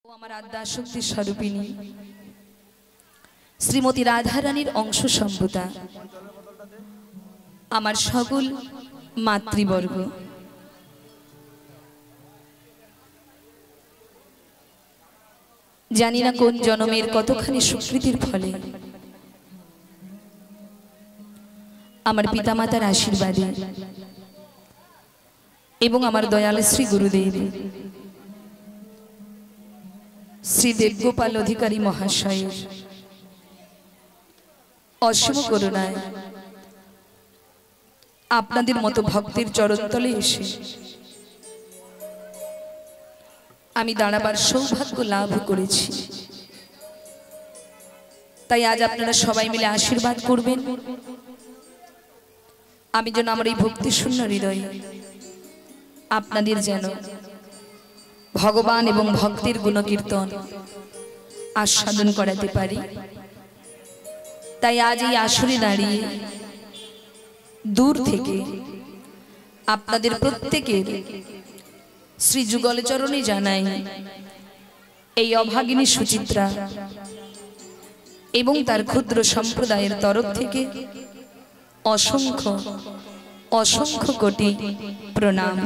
ও আমার আদ্যা শক্তি স্বরূপিণী শ্রীমতী রাধারানীর অংশ সম্ভূতা আমার সকল মাতৃবর্গ, জানি না কোন জন্মের কতখানি সুকৃতির ফলে আমার পিতামাতার আশীর্বাদে এবং আমার দয়াল শ্রী গুরুদেব শ্রী দেবগোপাল অধিকারী মহাশয়ের অসীম করুণায় আপনাদের মতো ভক্তের চরণতলে এসে আমি দাঁড়াবার সৌভাগ্য লাভ করেছি। তাই আজ আপনারা সবাই মিলে আশীর্বাদ করবেন আমি যেন আমার এই ভক্তিশূন্য হৃদয়ে আপনাদের যেন ভগবান এবং ভক্তের গুণকীর্তন আস্বাদন করাতে পারি। তাই আজ এই আসরে দাঁড়িয়ে দূর থেকে আপনাদের প্রত্যেকের শ্রী যুগল চরণে জানাই এই অভাগিনী সুচিত্রা এবং তার ক্ষুদ্র সম্প্রদায়ের তরফ থেকে অসংখ্য অসংখ্য কোটি প্রণাম।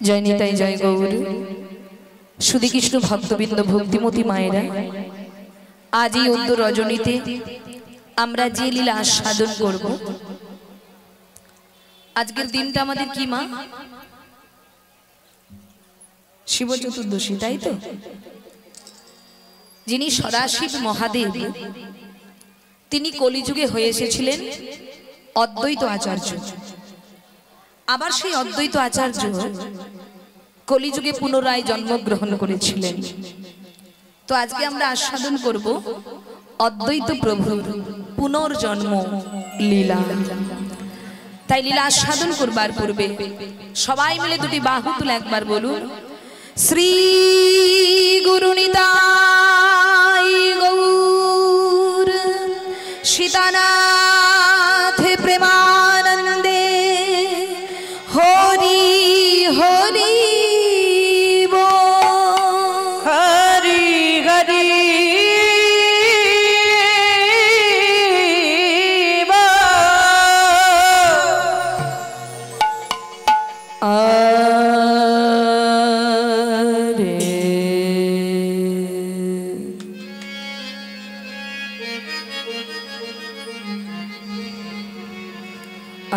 জয় নিতাই জয় গৌর সুধী কৃষ্ণ ভক্তবৃন্দ ভক্তিমতী মায়েরা, আজ এই উত্তর রজনীতে আমরা যে লীলা আস্বাদন করব, আজকের দিনটা আমাদের কি মা? শিব চতুর্দশী, তাই তো? যিনি সদাশিব মহাদেব তিনি কলিযুগে হয়ে এসেছিলেন অদ্বৈত আচার্য। আবার সেই অদ্বৈত আচার্য কলিযুগে পুনরায় জন্মগ্রহণ করেছিলেন। তো আজকে আমরা আস্বাদন করব অদ্বৈত প্রভুর পুনর্জন্ম লীলা। তাই লীলা আস্বাদন করবার পূর্বে সবাই মিলে দুটি বাহু তুলে একবার বলুন, শ্রী গুরু নিতাই গৌর সীতানাথ প্রেমানন্দে হরি হরি হরি হরি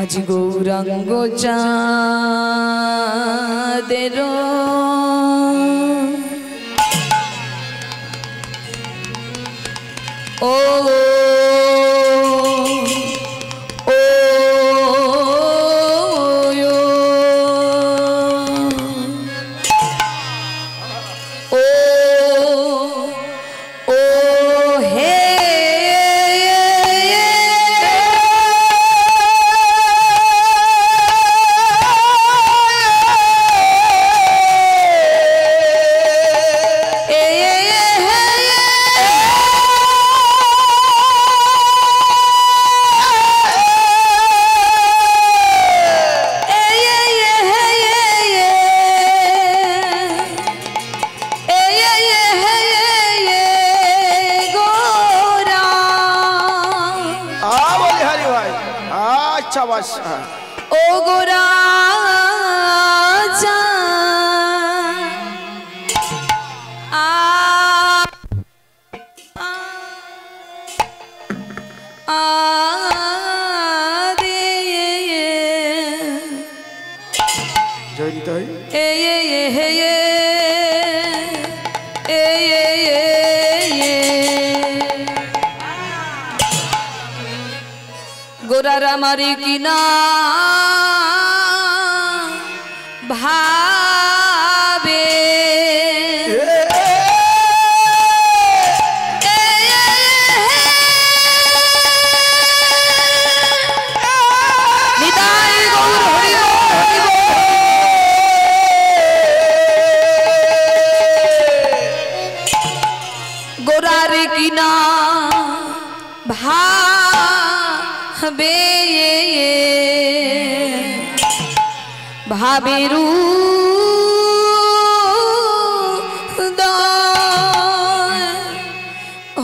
আজ গৌরাঙ্গ চাঁদের ও আচ্ছা বাদশা ও গোরাজা গোরার আমারে কিনা ভাবে গোরার কিনা ভাবে ভাবেরু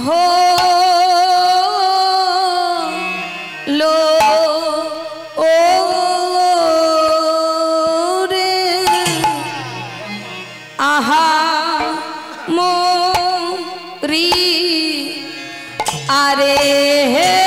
হলো ও রে আহা মোরি আরে হে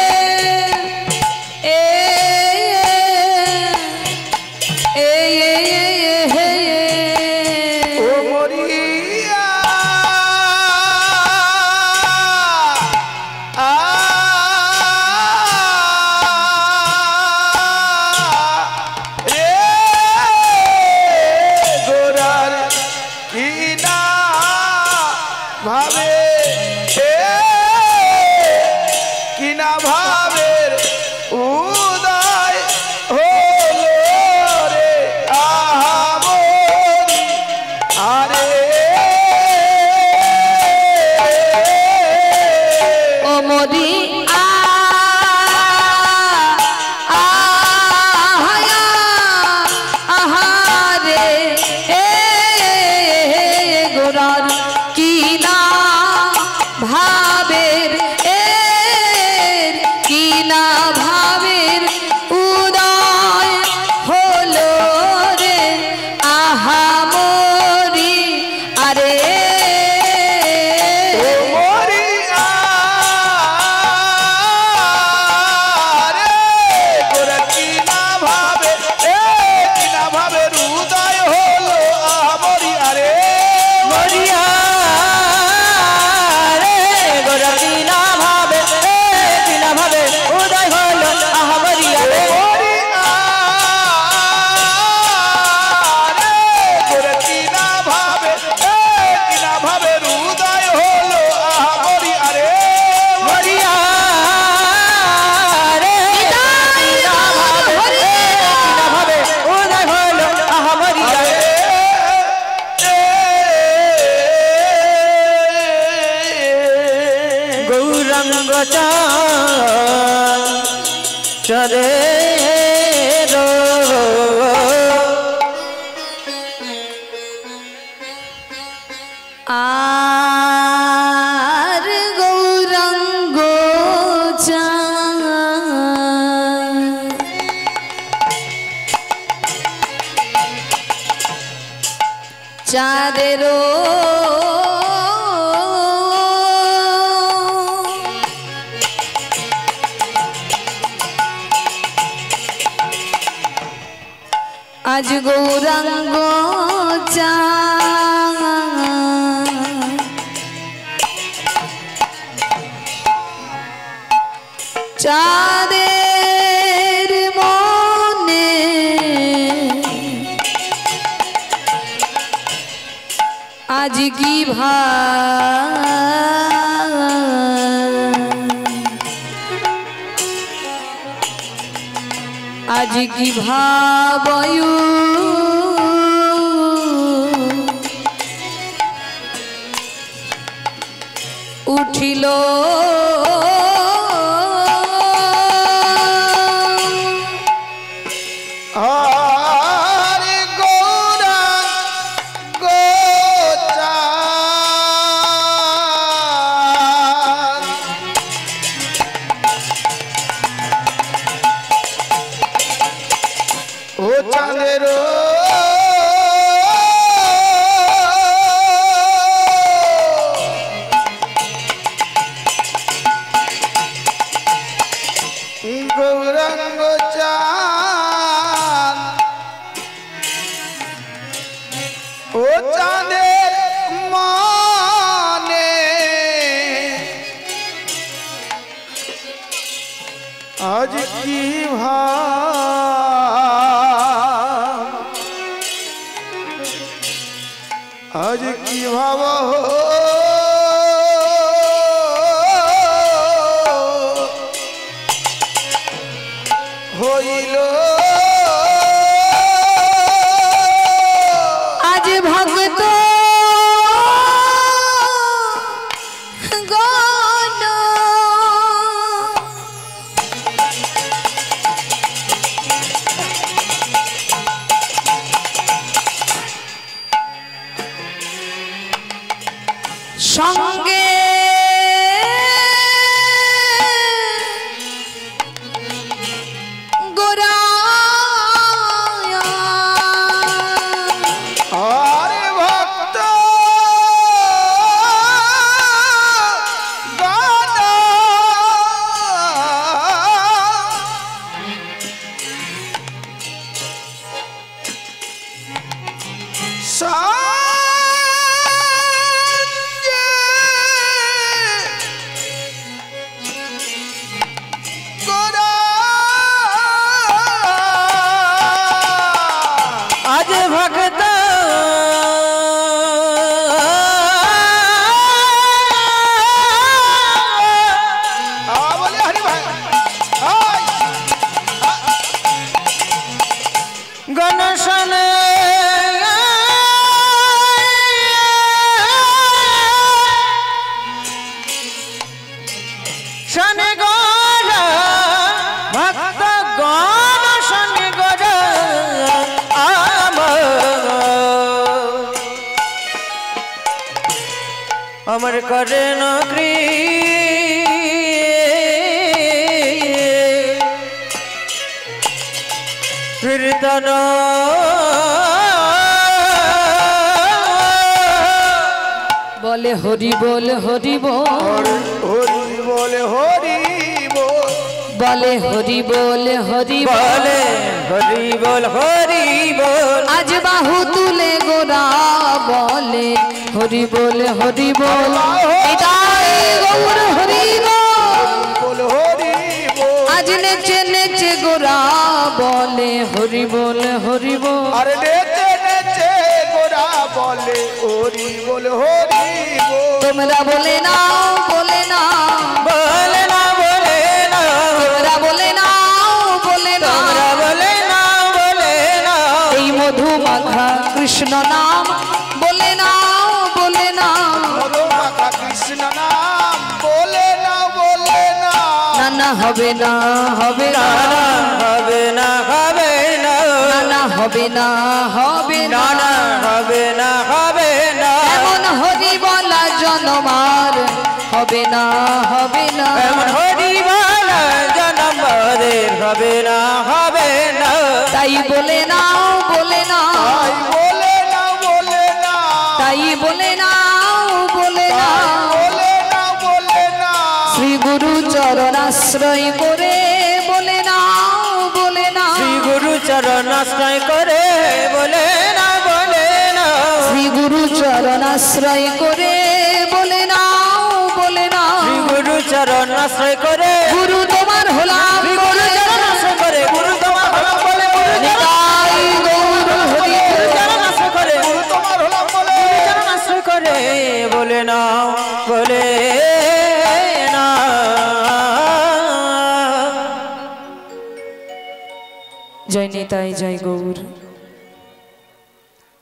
চরে আর গৌরাঙ্গ চাঁদেরও আজ গৌরাঙ্গ চাঁদের মনে আজ কি আজ কি ভাবয়ু উঠিল চাঁদের গৌরাঙ্গ চাঁদ ও চাঁদের মানে আজ কি আজ কি ভাব হইল আজ ভক্ত গণ সঙ্গে গোরা আরে ভক্ত গান আজ ভক্ত বলে হরি ভাই গণশনে শনে গণ ভক্ত গণ শনে গণ আমার করে নকরি কীর্তন বলে হরি বল হরি বল হরি বলে হরি বল বলে হরি বল হরি বলে হরি বল হরি বল আজ বাহু তুলে গোরা বলে হরি বল হরি বল এটাই গৌর হরি বল হরি বল আজ নেচে নেচে গোরা বলে হরি বল হরি বল আরে নেচে নেচে গোরা বলে হরি বল হরি বল তোমরা বলে নাও বলে না বলে না বলে না তোমরা বলে নাও বলে না তোমরা বলে না বলে না এই মধু মাখা কৃষ্ণ নাম বলে নাও বলে না মধু মাখা কৃষ্ণ নাম বলে না বলে না না না হবে না হবে না হবে না হবে না না না হবে না হবে না না হবে না হবে না এমন হরি বলা জনমার হবে না হবে না এমন হরি বলা জনমারের হবে না হবে না তাই বলে নাও বলে না তাই বলে না বলে না তাই বলে নাও বলে না বলে না বলে না শ্রী গুরু চরণাশ্রয় করে বলে নাও বলে না শ্রী গুরু চরণ আশ্রয় করে বলে না বলে না শ্রী গুরু চরণাশ্রয় করে বলে নাও বলে না শ্রী গুরু চরণ আশ্রয় করে গুরু তোমার হলাম শ্রী গুরু চরণ আশ্রয় করে গুরু তোমার হলাম বলে নিতাই গৌর হরি গুরু চরণ আশ্রয় করে গুরু তোমার হলাম বলে গুরু চরণ আশ্রয় করে বলে না বলে না জয় নিতাই জয় গৌর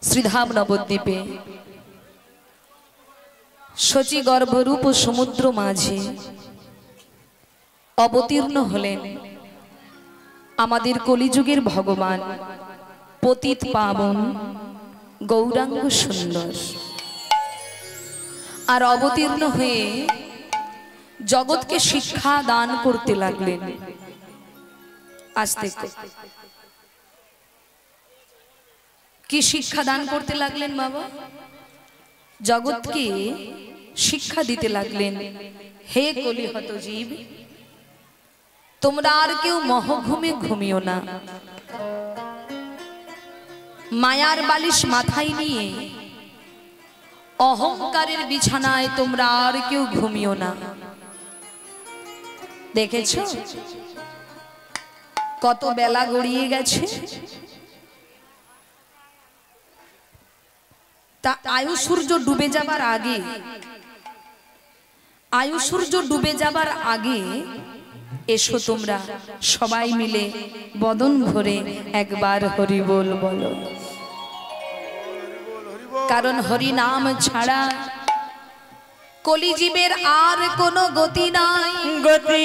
শ্রীধাম নবদ্বীপে শচী গর্ভরূপ সমুদ্র মাঝে অবতীর্ণ হলেন আমাদের কলিযুগের ভগবান পতিত পাবন গৌরাঙ্গ সুন্দর। আর অবতীর্ণ হয়ে জগৎকে শিক্ষা দান করতে লাগলেন। আস্তে কি শিক্ষা দান করতে লাগলেন বাবা? জগৎকে শিক্ষা দিতে লাগলেন, হে কলিহত জীব, তোমরা আর কেউ মহঘুমে ঘুমিও না। মায়ার বালিশ মাথায় নিয়ে অহংকারের বিছানায় তোমরা আর কেউ ঘুমিও না। দেখেছ কত বেলা গড়িয়ে গেছে। তা আয়ু সূর্য ডুবে যাবার আগে, আয়ু সূর্য ডুবে যাবার আগে এসো তোমরা সবাই মিলে বদন ভরে একবার হরি বল বলো। কারণ হরি নাম ছাড়া কলিজীবের আর কোনো গতি নাই, গতি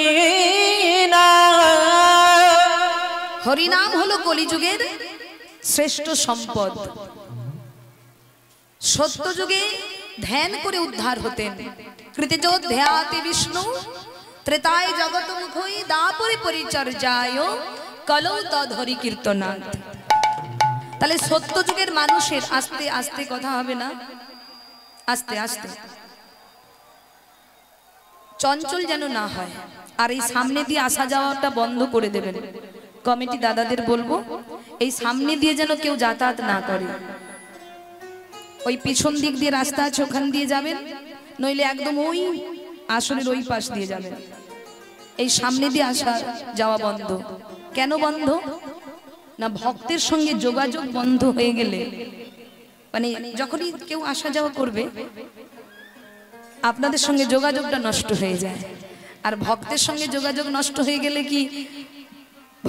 না। হরি নাম হলো কলিযুগের শ্রেষ্ঠ সম্পদ। সত্য যুগে ধ্যান করে উদ্ধার হতেন। কৃতযোধ্যাতে বিষ্ণু ত্রেতায় জগৎ মুখই দাপরে পরিচর্যায় কলৌ তদ্হরি কীর্তনাথ। তাহলে সত্য যুগের মানুষের আস্তে আস্তে কথা হবে না, আস্তে আস্তে চঞ্চল যেন না হয়। আর এই সামনে দিয়ে আসা যাওয়াটা বন্ধ করে দেবেন। কমিটি দাদাদের বলবো এই সামনে দিয়ে যেন কেউ যাতায়াত না করে। ওই পিছন দিক দিয়ে রাস্তা আছে ওখান দিয়ে যাবেন, নইলে একদম ওই আসনের ওই পাশ দিয়ে যাবেন। এই সামনে দিয়ে আসা যাওয়া বন্ধ। কেন বন্ধ? না ভক্তের সঙ্গে যোগাযোগ বন্ধ হয়ে গেলে, মানে যখনই কেউ আসা যাওয়া করবে আপনাদের সঙ্গে যোগাযোগটা নষ্ট হয়ে যায়। আর ভক্তের সঙ্গে যোগাযোগ নষ্ট হয়ে গেলে কি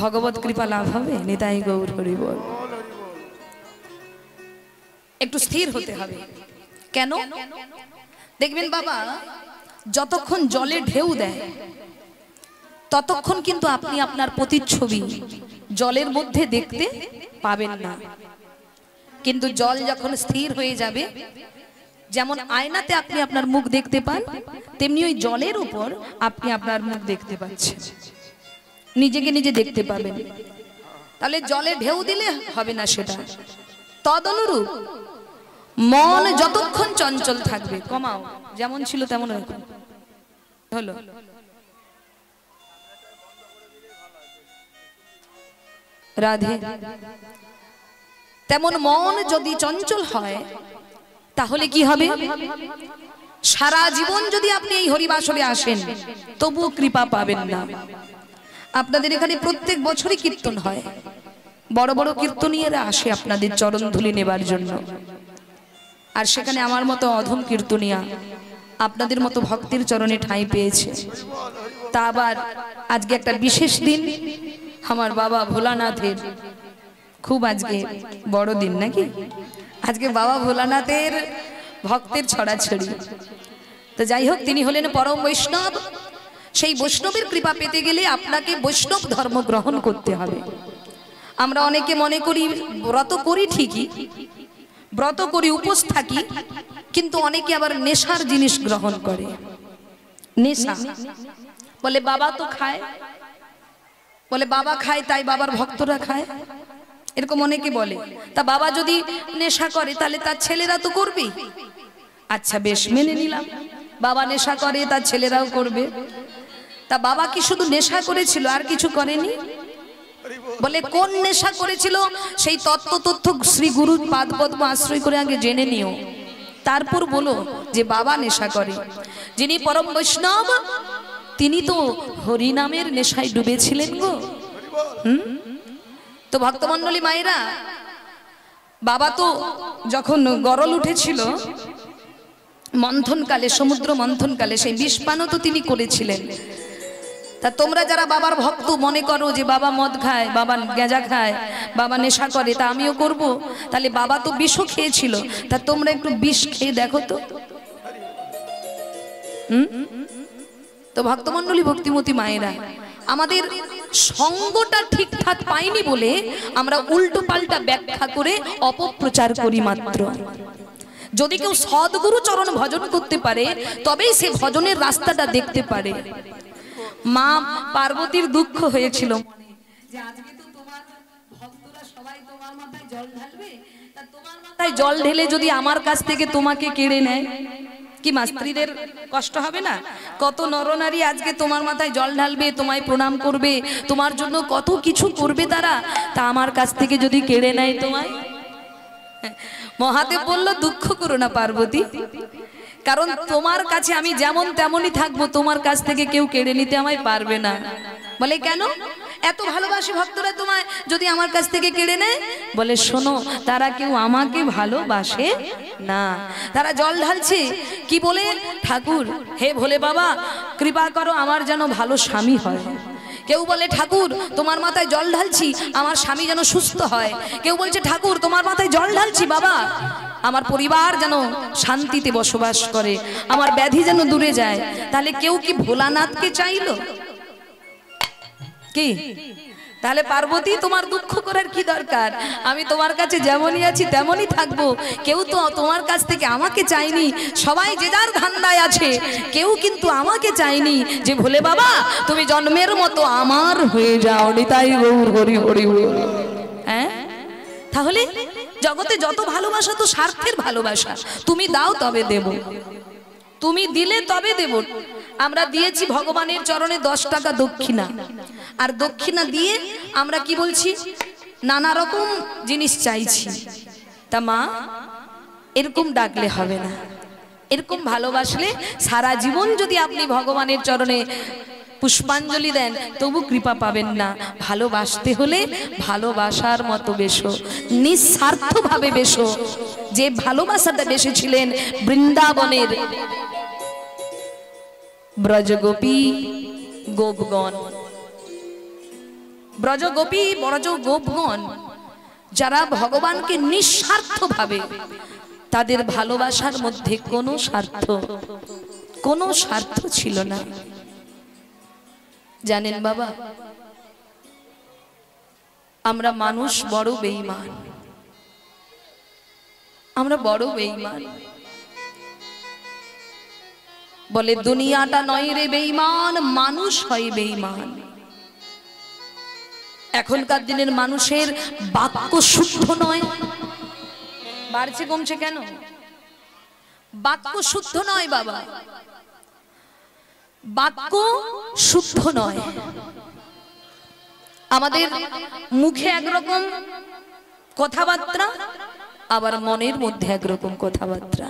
ভগবত কৃপা লাভ হবে? নিতাই গৌর হরি বল। একটু স্থির হতে হবে। কেন? দেখবেন বাবা যতক্ষণ জলে ঢেউ দেয় ততক্ষণ কিন্তু আপনি আপনার প্রতিচ্ছবি জলের মধ্যে দেখতে পাবেন না। কিন্তু জল যখন স্থির হয়ে যাবে, যেমন আয়নাতে আপনি আপনার মুখ দেখতে পান, তেমনি ওই জলের উপর আপনি আপনার মুখ দেখতে পাচ্ছেন, নিজেকে নিজে দেখতে পাবেন। তাহলে জলে ঢেউ দিলে হবে না সেটা। তদনুরূপ মন যতক্ষণ চঞ্চল থাকবে, কমাও, যেমন ছিল তেমন হলো। রাধে। তেমন মন যদি চঞ্চল হয় তাহলে কি হবে? সারা জীবন যদি আপনি এই হরিবাসরে আসেন তবুও কৃপা পাবেন না। আপনাদের এখানে প্রত্যেক বছরই কীর্তন হয়, বড় বড় কীর্তনীয়রা আসে আপনাদের চরণ ধুলি নেবার জন্য। আর সেখানে আমার মতো অধম কীর্তনিয়া আপনাদের মতো ভক্তের চরণে ঠাঁই পেয়েছে। তা আবার আজকে একটা বিশেষ দিন, আমার বাবা ভোলানাথের খুব আজকে বড় দিন নাকি? আজকে বাবা ভোলানাথের ভক্তের ছড়াছড়ি। তো যাই হোক, তিনি হলেন পরম বৈষ্ণব। সেই বৈষ্ণবের কৃপা পেতে গেলে আপনাকে বৈষ্ণব ধর্ম গ্রহণ করতে হবে। আমরা অনেকে মনে করি ব্রত করি, ঠিকই ব্রত করি, উপোস থাকি, কিন্তু অনেকে আবার নেশার জিনিস গ্রহণ করে। নেশা বলে বাবা তো খায়, বলে বাবা খায় তাই বাবার ভক্তরা খায়, এরকম অনেকে বলে। তা বাবা যদি নেশা করে তাহলে তার ছেলেরা তো করবেই। আচ্ছা বেশ, মেনে নিলাম, বাবা নেশা করে তার ছেলেরাও করবে। তা বাবা কি শুধু নেশা করেছিল আর কিছু করেনি? বলে কোন নেশা করেছিল সেই তথ্য শ্রী গুরুর পাদ পদ্ম আশ্রয় করে আগে জেনে নিও, তারপর বলো যে বাবা নেশা করে। যিনি পরম বৈষ্ণব তিনি তো হরি নামের নেশায় ডুবেছিলেন গো। তো ভক্তমণ্ডলী মায়েরা, বাবা তো যখন গরল উঠেছিল মন্থনকালে, সমুদ্র মন্থনকালে, সেই বিষপানও তো তিনি করেছিলেন। তা তোমরা যারা বাবার ভক্ত মনে করো যে বাবা মদ খায়, বাবা গেঁজা খায়, বাবা নেশা করে, তা আমিও করব, তাহলে বাবা তো বিষও খেয়েছিল, তা তোমরা একটু বিষ খেয়ে দেখো তো। তো ভক্তমণ্ডলী ভক্তিমতী মায়েরা, আমাদের সঙ্গটা ঠিকঠাক পাইনি বলে আমরা উল্টো পাল্টা ব্যাখ্যা করে অপপ্রচার করি মাত্র। যদি কেউ সদ্গুরু চরণ ভজন করতে পারে তবেই সে ভজনের রাস্তাটা দেখতে পারে। মা পার্বতীর দুঃখ হয়েছিল যে আজকে তো তোমার ভক্তরা সবাই তোমার মাথায় জল ঢালবে, তাই জল ঢেলে যদি আমার কাছ থেকে তোমাকে কেড়ে নেয়, কি মাস্ত্রীদের কষ্ট হবে না? কত নরনারী আজকে তোমার মাথায় জল ঢালবে, তোমায় প্রণাম করবে, তোমার জন্য কত কিছু করবে তারা, তা আমার কাছ থেকে যদি কেড়ে নেয় তোমায়। মহাদেব বলল দুঃখ করো না পার্বতী, কারণ তোমার কাছে আমি যেমন তেমনই থাকবো, তোমার কাছ থেকে কেউ কেড়ে নিতে আমায় পারবে না। বলে কেন? এত ভালোবাসে ভক্তরা তোমায়, যদি আমার কাছ থেকে কেড়ে নেয়? বলে শোনো, তারা কেউ আমাকে ভালোবাসে না। তারা জল ঢালছে কি বলে? ঠাকুর, হে ভোলে বাবা কৃপা করো আমার যেন ভালো স্বামী হয়। কেউ বলে ঠাকুর তোমার মাথায় জল ঢালছি আমার স্বামী যেন সুস্থ হয়। কেউ বলছে ঠাকুর তোমার মাথায় জল ঢালছি বাবা আমার পরিবার যেন শান্তিতে বসবাস করে, আমার ব্যাধি যেন দূরে যায়। তাহলে কেউ কি ভোলানাথকে চাইলো কি? তাহলে পার্বতী তোমার দুঃখ করার কি দরকার? আমি তোমার কাছে যেমনই আছি তেমনই থাকবো। কেউ তো তোমার কাছ থেকে আমাকে চাইনি, সবাই যে যার ধান্দায় আছে, কেউ কিন্তু আমাকে চাইনি যে ভোলে বাবা তুমি জন্মের মতো আমার হয়ে যাও। নিতাই গৌর হরি হরি হরি। হ্যাঁ, তাহলে জগতে যত ভালোবাসা তো স্বার্থের ভালোবাসা। তুমি দাও তবে দেব, তুমি দিলে তবে দেব। আমরা দিয়েছি ভগবানের চরণে 10 টাকা দক্ষিণা, আর দক্ষিণা দিয়ে আমরা কি বলছি? নানা রকম জিনিস চাইছি। তা মা এরকম ডাকলে হবে না। এরকম ভালোবাসলে সারা জীবন যদি আপনি ভগবানের চরণে পুষ্পাঞ্জলি দেন তবু কৃপা পাবেন না। ভালোবাসতে হলে ভালোবাসার মতো বেশো, নিঃস্বার্থভাবে বেশো। যে ভালোবাসাটা বেসেছিলেন বৃন্দাবনের ব্রজগোপী গোপগণ, ব্রজগোপী ব্রজ গোপগণ যারা ভগবানকে নিঃস্বার্থভাবে, তাদের ভালোবাসার মধ্যে কোনো স্বার্থ ছিল না। জানেন বাবা, আমরা মানুষ বড় বেঈমান, আমরা বড় বেঈমান। বলে দুনিয়াটা নয় রে বেঈমান, মানুষ হয় বেঈমান। এখনকার দিনের মানুষের বাক্য শুদ্ধ নয়। বাড়ছে কমছে কেন? বাক্য শুদ্ধ নয় বাবা, বাক্য শুদ্ধ নয়। আমাদের মুখে একরকম কথাবার্তা, আবার মনের মধ্যে একরকম কথাবার্তা।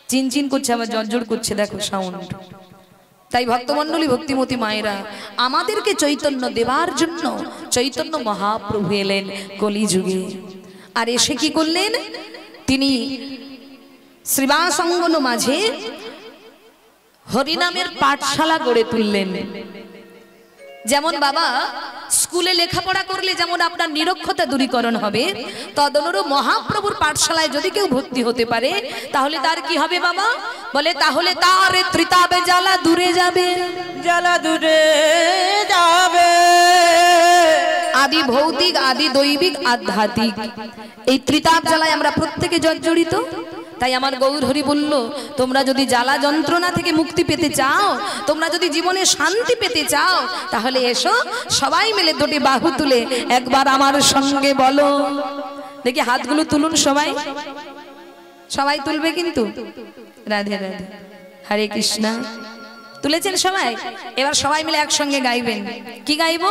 চিনচিন করছে, আবার জর্জর করছে, দেখো সাউন্ড। তাই ভক্তমণ্ডলী ভক্তিমতী মায়েরা, আমাদেরকে চৈতন্য দেবার জন্য চৈতন্য মহাপ্রভু এলেন কলিযুগে। আর এসে কি করলেন? তিনি শ্রীবাস অঙ্গন মাঝে হরিনামের পাঠশালা গড়ে তুললেন। যেমন বাবা স্কুলে লেখাপড়া করলে যেমন আপনার নিরক্ষতা দূরীকরণ হবে, তদনুরূপ মহাপ্রভুর পাঠশালায় যদি কেউ ভর্তি হতে পারে তাহলে তার কি হবে বাবা? বলে তাহলে তার ত্রিতাবে জ্বালা দূরে যাবে, জ্বালা দূরে যাবে। আদি ভৌতিক, আদি দৈবিক, আধ্যাত্মিক, এই ত্রিতাপ জ্বালায় আমরা প্রত্যেকে জর্জরিত। তাই আমার গৌর হরি বলল, তোমরা যদি জ্বালা যন্ত্রণা থেকে মুক্তি পেতে চাও, তোমরা যদি জীবনে শান্তি পেতে চাও, তাহলে এসো সবাই মিলে দুটি বাহু তুলে একবার আমার সঙ্গে বলো। দেখি হাতগুলো তুলুন সবাই, সবাই তুলবে কিন্তু। রাধে রাধে, হরে কৃষ্ণ। তুলেছেন সবাই? এবার সবাই মিলে একসঙ্গে গাইবেন। কি গাইবো?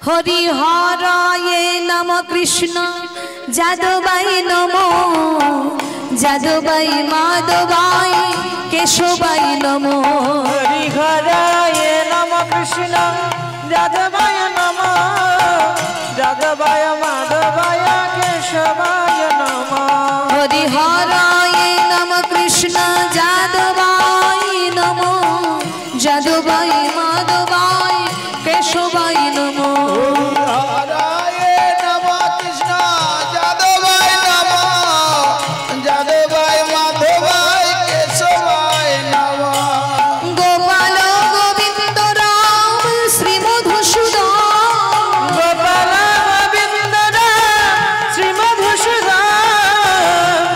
হরি হরায়ে নম কৃষ্ণ যাদবাই নমো, যাদবাই মাধবাই কেশবাই নমো। হরি হরায়ে নম কৃষ্ণ যাদবায় নম, যাদবায় মাধবায় কেশবায় নম। হরি হরায়ে নম কৃষ্ণ যাদবাই নমো, যাদবাই মাধবাই কেশবাই নমো।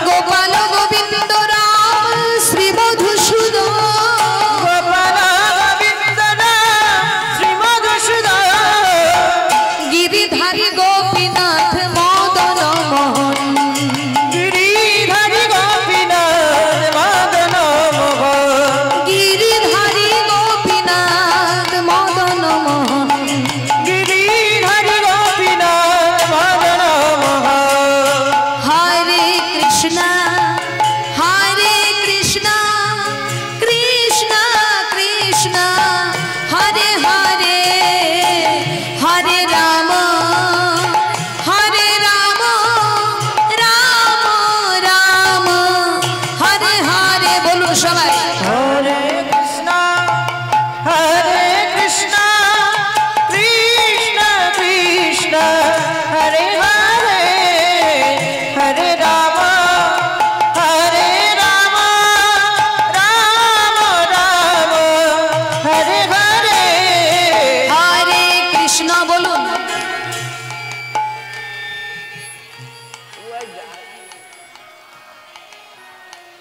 গোপাল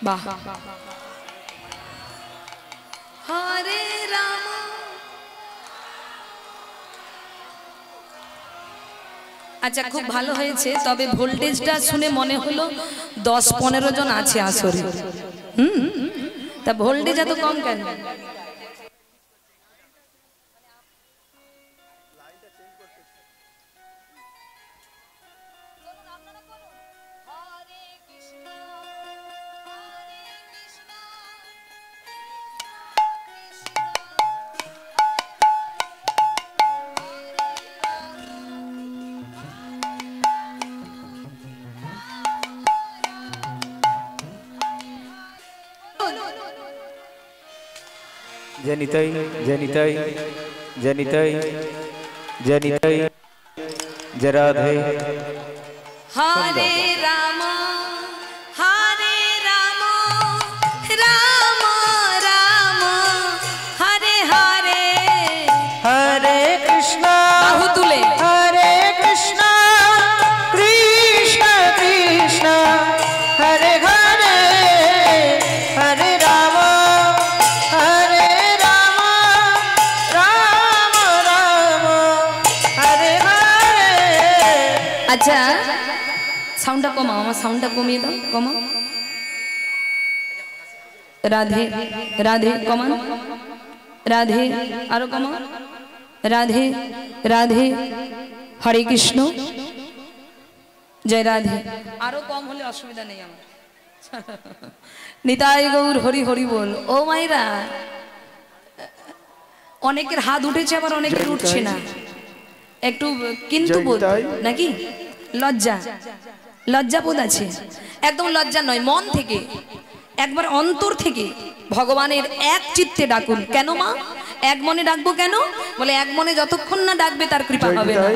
বাহ। হরে রাম। আচ্ছা, খুব ভালো হয়েছে, তবে ভোল্টেজটা শুনে মনে হলো 10-15 জন আছে আসরে। তা ভোল্টেজ এত কম কেন? জনিতাই জনিতাই জনিতাই জনিতাই জয় রাধে। হরে রাম হরে রাম রাম রাম হরে হরে। হরে কৃষ্ণ বাহু তুলে হরে কৃষ্ণ কৃষ্ণ কৃষ্ণ হরে হরে হরে রাম হরে রাম রাম রাম হরে হরে। আচ্ছা, সাউন্ডটা কমাও, আমার সাউন্ডটা কমিয়ে দাও, কমাও। রাধে রাধে, কমান। রাধে, আরো কমাও। রাধে রাধে, হরে কৃষ্ণ, জয় রাধে। আরো কম হলে অসুবিধা নেই আমার। নিতাই গৌর হরি হরি বল। ও মাইরা, অনেকের হাত উঠেছে, আবার অনেকের উঠছে না, একটু কিন্তু বোধ নাকি লজ্জা, লজ্জাবোধ আছে। একদম লজ্জা নয়, মন থেকে একবার অন্তর থেকে ভগবানের এক চিত্তে ডাকুন। কেন মা এক মনে ডাকবো কেন? বলে এক মনে যতক্ষণ না ডাকবে তার কৃপা হবে না।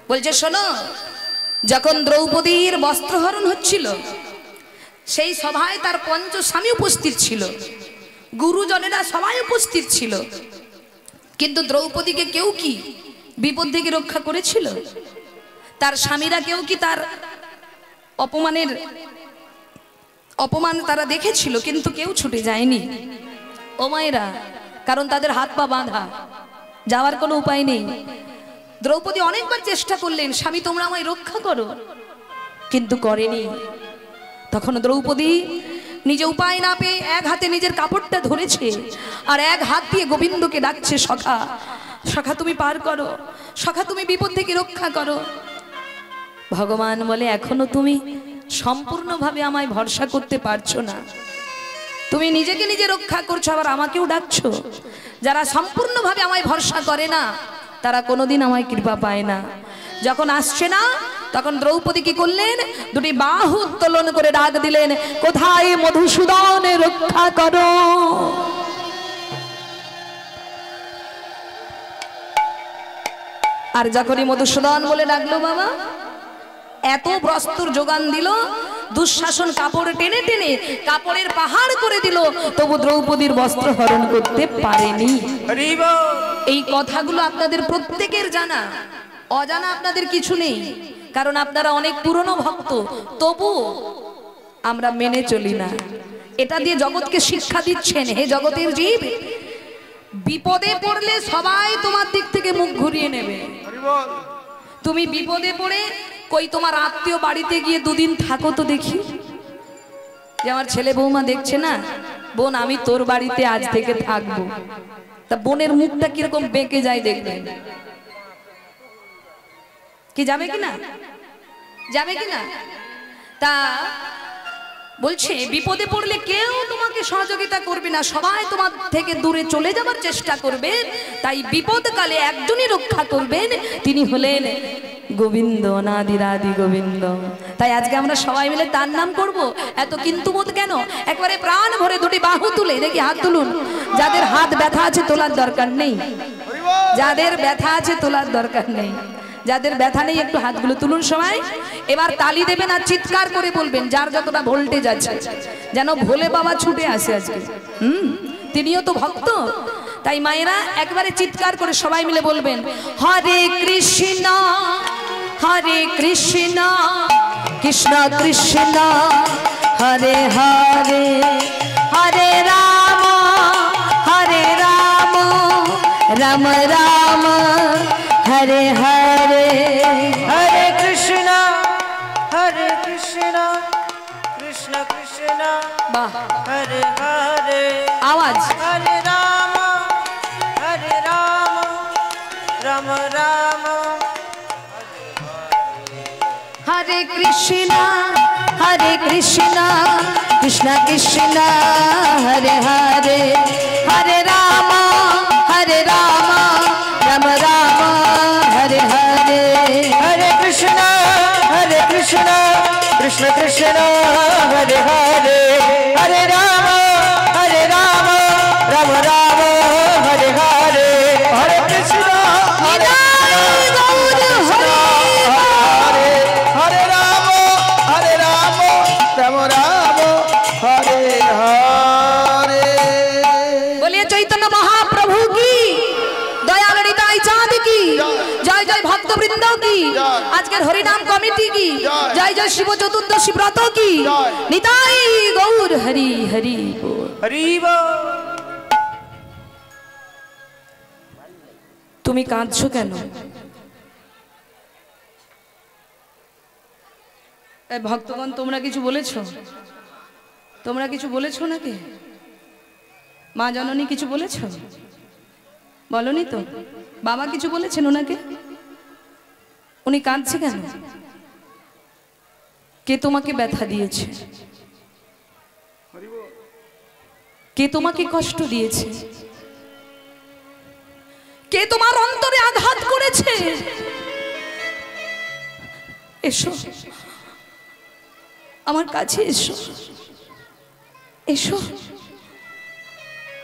বলছে শোনো, যখন দ্রৌপদীর বস্ত্রহরণ হচ্ছিল সেই সভায় তার পঞ্চস্বামী উপস্থিত ছিল, গুরুজনেরা সবাই উপস্থিত ছিল, কিন্তু দ্রৌপদীকে কেউ কি বিপদ থেকে রক্ষা করেছিল? তার স্বামীরা কেউ কি তার অপমান তারা দেখেছিল, কিন্তু কেউ ছুটে যায়নি। ও মায়েরা, কারণ তাদের হাত পা বাঁধা, যাওয়ার কোনো উপায় নেই। দ্রৌপদী অনেকবার চেষ্টা করলেন, স্বামী তোমরা আমায় রক্ষা করো, কিন্তু করেনি। তখন দ্রৌপদী নিজে উপায় না পেয়ে এক হাতে নিজের কাপড়টা ধরেছে আর এক হাত দিয়ে গোবিন্দকে ডাকছে, সখা সখা তুমি পার করো, সখা তুমি বিপদ থেকে রক্ষা করো। ভগবান বলে এখনো তুমি সম্পূর্ণভাবে আমায় ভরসা করতে পারছো না, তুমি নিজেকে নিজে রক্ষা করছো, আবার আমাকেও ডাকছো। যারা সম্পূর্ণভাবে আমায় ভরসা করে না তারা কোনোদিন আমায় কৃপা পায় না। যখন আসছে না তখন দ্রৌপদী কি করলেন? দুটি বাহু উত্তোলন করে ডাক দিলেন, কোথায় মধুসূদন রক্ষা করো। আর যখনই মধুসূদন বলে ডাকলো বাবা, এত বস্ত্র যোগান দিল, দুঃশাসন কাপড় টেনে টেনে কাপড়ের পাহাড় করে দিল, তবু দ্রৌপদীর বস্ত্র হরণ করতে পারেনি। এই কথাগুলো আপনাদের প্রত্যেকের জানা, অজানা আপনাদের কিছু নেই, কারণ আপনারা অনেক পুরনো ভক্ত, তবু আমরা মেনে চলি না। এটা দিয়ে জগৎকে শিক্ষা দিচ্ছেন, হে জগতের জীব, বিপদে পড়লে সবাই তোমার দিক থেকে মুখ ঘুরিয়ে নেবে। তুমি বিপদে পড়ে কই তোমার আত্মীয় বাড়িতে গিয়ে দুদিন থাকো তো দেখি। যে আমার ছেলে বৌমা দেখছে না, বোন আমি তোর বাড়িতে আজ থেকে থাকবো, তা বোনের মুখটা কিরকম বেঁকে যায় দেখবে। কি যাবে কিনা? যাবে কিনা? তা বলছে বিপদে পড়লে কেউ তোমাকে সহযোগিতা করবে না, সবাই তোমার থেকে দূরে চলে যাবার চেষ্টা করবে। তাই বিপদকালে একজনই রক্ষা করবেন, তিনি হলেন গোবিন্দ, অনাদিরাদি গোবিন্দ। তাই আজকে আমরা সবাই মিলে তার নাম করব। এত কিন্তু বোধ কেন? একবারে প্রাণ ভরে দুটি বাহু তুলে দেখি, হাত তুলুন। যাদের হাত ব্যথা আছে তোলার দরকার নেই, যাদের ব্যথা আছে তোলার দরকার নেই, যাদের ব্যথা নেই একটু হাতগুলো তুলুন সবাই। এবার তালি দেবেন আর চিৎকার করে বলবেন, যার যতটা ভোল্টেজ আছে, যেন ভোলে বাবা ছুটে আসে আজকে। তিনিও তো ভক্ত, তাই মায়েরা একবারে চিৎকার করে সবাই মিলে বলবেন, হরে কৃষ্ণ হরে কৃষ্ণ কৃষ্ণ কৃষ্ণ हरे हरे हरे राम राम राम हरे हरे हरे कृष्णा कृष्ण कृष्ण वाह हरे हरे आवाज हरे राम राम राम हरे कृष्ण कृष्ण कृष्ण हरे हरे हरे राम राम राम हरे हरे हरे कृष्ण कृष्ण कृष्ण हरे हरे हरे राम राम राम हरे हरे हरे कृष्ण हरे राम राम राम हरे हरे। बोलिए चैतन्य महाप्रभु की, दयाल निताई चाँद की जय जय, भक्त वृंद की, आज के हरिनाम कमिटी की जय जय, शिव चतुर्दशी व्रत की निताई गौर हरि हरि बोल। हरि बोल। তুমি কাঁদছো কেন? ভক্তগণ তোমরা কিছু বলেছো? তোমরা কিছু বলেছো নাকি? মা জননী কিছু বলেছো? বলনি তো? বাবা কিছু বলেছেন ওনাকে? উনি কাঁদছে কেন? কে তোমাকে ব্যথা দিয়েছে? কে তোমাকে কষ্ট দিয়েছে? কে তোমার অন্তরে আঘাত করেছে? এসো আমার কাছে, এসো এসো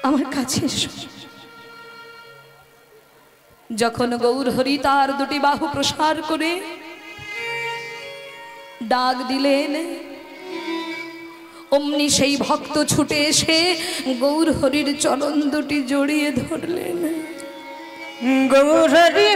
আমার কাছে এসো। যখন গৌর হরি তার দুটি বাহু প্রসার করে ডাক দিলেন, অমনি সেই ভক্ত ছুটে এসে গৌর হরির চরণ দুটি জড়িয়ে ধরলেন। গৌর হরি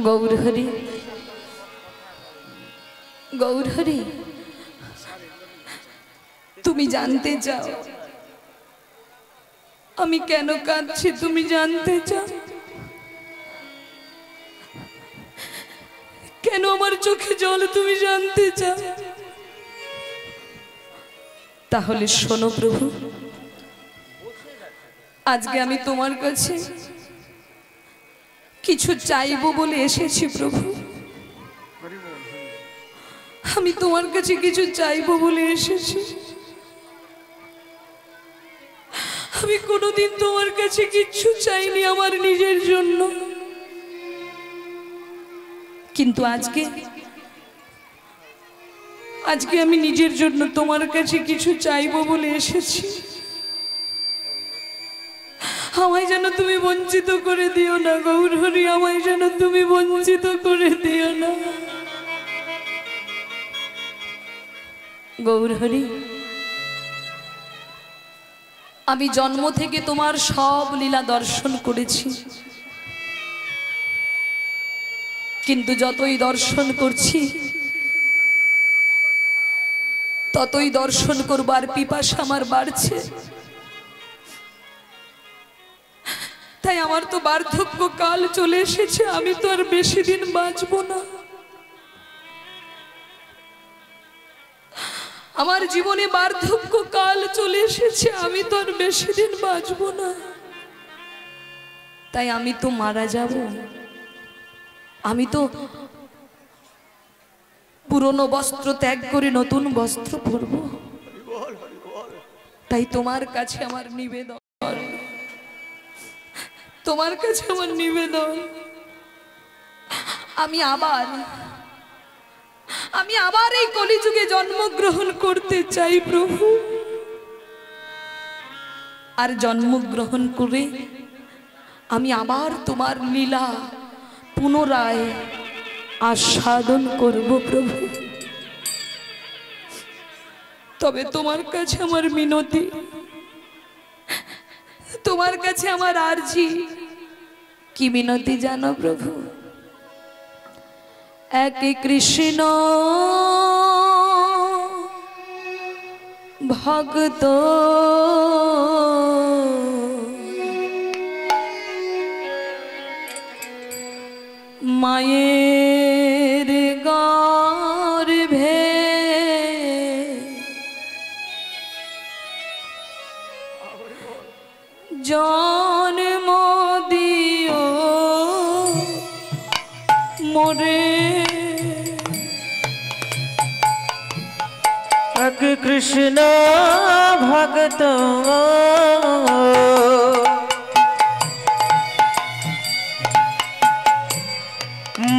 গৌর হরি, গৌর হরি, তুমি জানতে চাও আমি কেন কাঁদছি? তুমি জানতে চাও কেন আমার চোখে জল? তুমি জানতে চাও? তাহলে শোনো প্রভু, আজকে আমি তোমার কাছে কিছু চাইবো বলে এসেছি প্রভু। আমি তোমার কাছে কিছু চাইবো বলে এসেছি। আমি কোনোদিন তোমার কাছে কিচ্ছু চাইনি আমার নিজের জন্য, কিন্তু আজকে আমি নিজের জন্য তোমার কাছে কিছু চাইবো বলে এসেছি। আমায় যেন তুমি বঞ্চিত করে দিও না গৌর হরি, আমায় যেন তুমি বঞ্চিত করে দিও না গৌর হরি। আমি জন্ম থেকে তোমার সব লীলা দর্শন করেছি, কিন্তু যতই দর্শন করছি ততই দর্শন করবার পিপাসা আমার বাড়ছে। তাই আমার তো বার্ধক্য কাল চলে এসেছে, আমি তো আর বেশি দিন বাঁচব না। আমার জীবনে বার্ধক্য কাল চলে এসেছে, আমি তো আর বেশি দিন বাঁচব না, তাই আমি তো মারা যাব। আমি তো পুরনো বস্ত্র ত্যাগ করে নতুন বস্ত্র পরব। তাই তোমার কাছে আমার নিবেদন, তোমার কাছে আমার নিবেদন, আমি আবার এই কলিযুগে জন্মগ্রহণ করতে চাই প্রভু। আর জন্মগ্রহণ করে আমি আবার তোমার লীলা পুনরায় আস্বাদন করব প্রভু। তবে তোমার কাছে আমার মিনতি, তোমার কাছে আমার আরজি। কি মিনতি জানো প্রভু? এক কৃষ্ণ ভক্ত মায়ের গর্ভে জন্ম দিও মোরে। এক কৃষ্ণ ভক্ত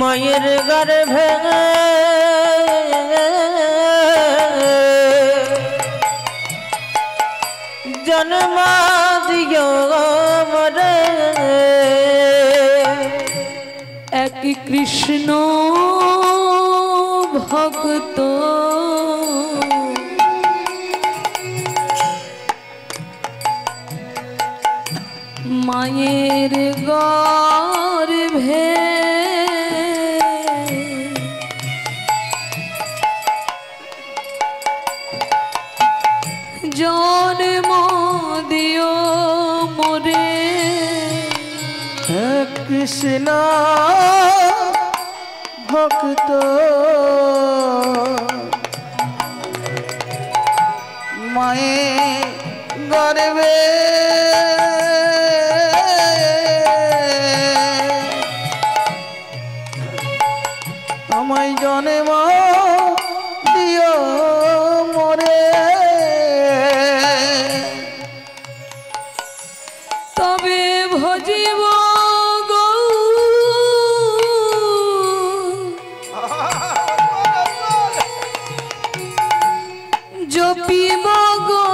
মায়ের গর্ভে জন্ম দিও মোরে। এক কৃষ্ণ ভক্ত মায়ের গর্ভে জন্ম দিও মোরে। কৃষ্ণ ভক্ত মায়ের গর্ভে আমায় জন্ম দিও মোরে। তবে ভজিব জপিব গো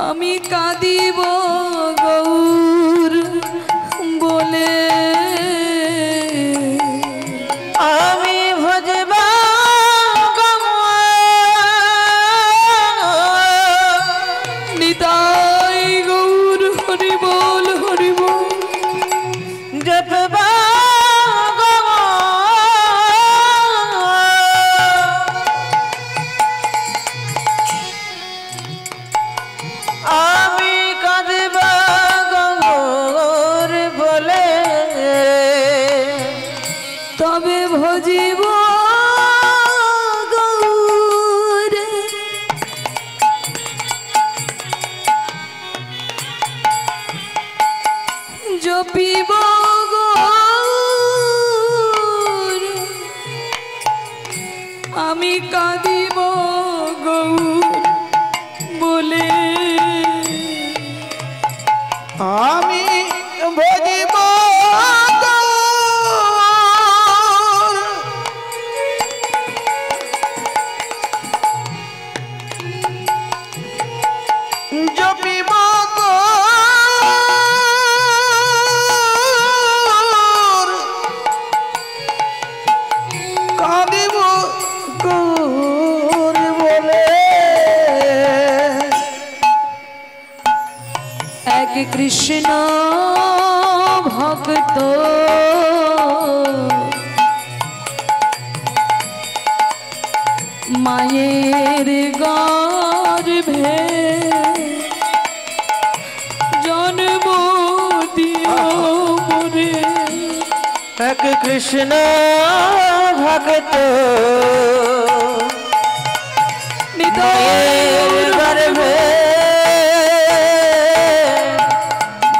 আমি কাঁদিব গৌর বলে। আমি ভজব নিতাই গৌর হরি বল হরি বল। জপবা আমি কাঁদব গৌর বলে। তবে ভজিব গৌর জপিব গৌর আমি কাঁদিব গৌর বলে। আমি ভজিব জপিব কাঁদিব গৌর বলে। এক কৃষ্ণ ভক্ত মায়ের গর্ভে জন্ম দিও মোরে। এক কৃষ্ণ ভক্ত নিতাইয়ের গর্ভে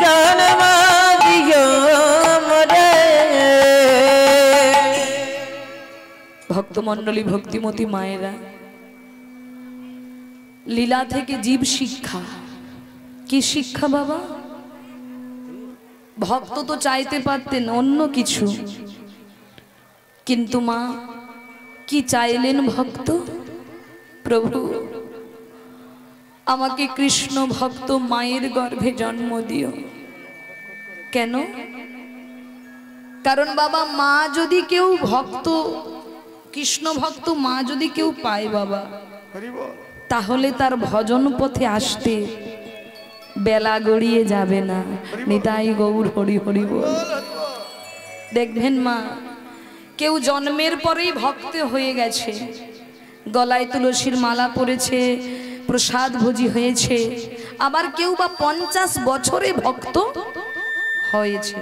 জন্ম দিও মোরে। ভক্তমণ্ডলী, ভক্তিমতী মায়েরা, লীলা থেকে জীব শিক্ষা। কি শিক্ষা বাবা? ভক্ত তো চাইতে পারতেন অন্য কিছু, কিন্তু মা কি চাইলেন ভক্ত? প্রভু আমাকে কৃষ্ণ ভক্ত মায়ের গর্ভে জন্ম দিও। কেন? কারণ বাবা, মা যদি কেউ ভক্ত, কৃষ্ণ ভক্ত মা যদি কেউ পায় বাবা, তাহলে তার ভজন পথে আসতে বেলা গড়িয়ে যাবে না। নিতাই গৌর হরি হরি বল। দেখবেন মা, কেউ জন্মের পরেই ভক্ত হয়ে গেছে, গলায় তুলসীর মালা পরেছে, প্রসাদ ভোজি হয়েছে। আবার কেউ বা 50 বছরে ভক্ত হয়েছে,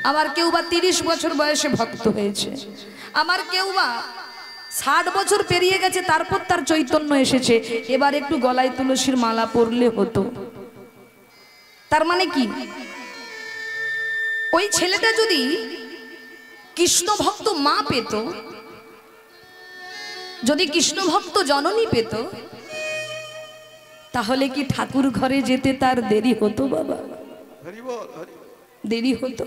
আবার কেউ বা 30 বছর বয়সে ভক্ত হয়েছে, আমার কেউ বা 60 বছর পেরিয়ে গেছে, তারপর তার চৈতন্য এসেছে। এবার একটু গলায় তুলসীর মালা পরলে হতো। তার মানে কি? ওই ছেলেটা যদি কৃষ্ণ ভক্ত মা পেত, যদি কৃষ্ণ ভক্ত জননী পেত, তাহলে কি ঠাকুর ঘরে যেতে তার দেরি হতো বাবা? দেরি হতো?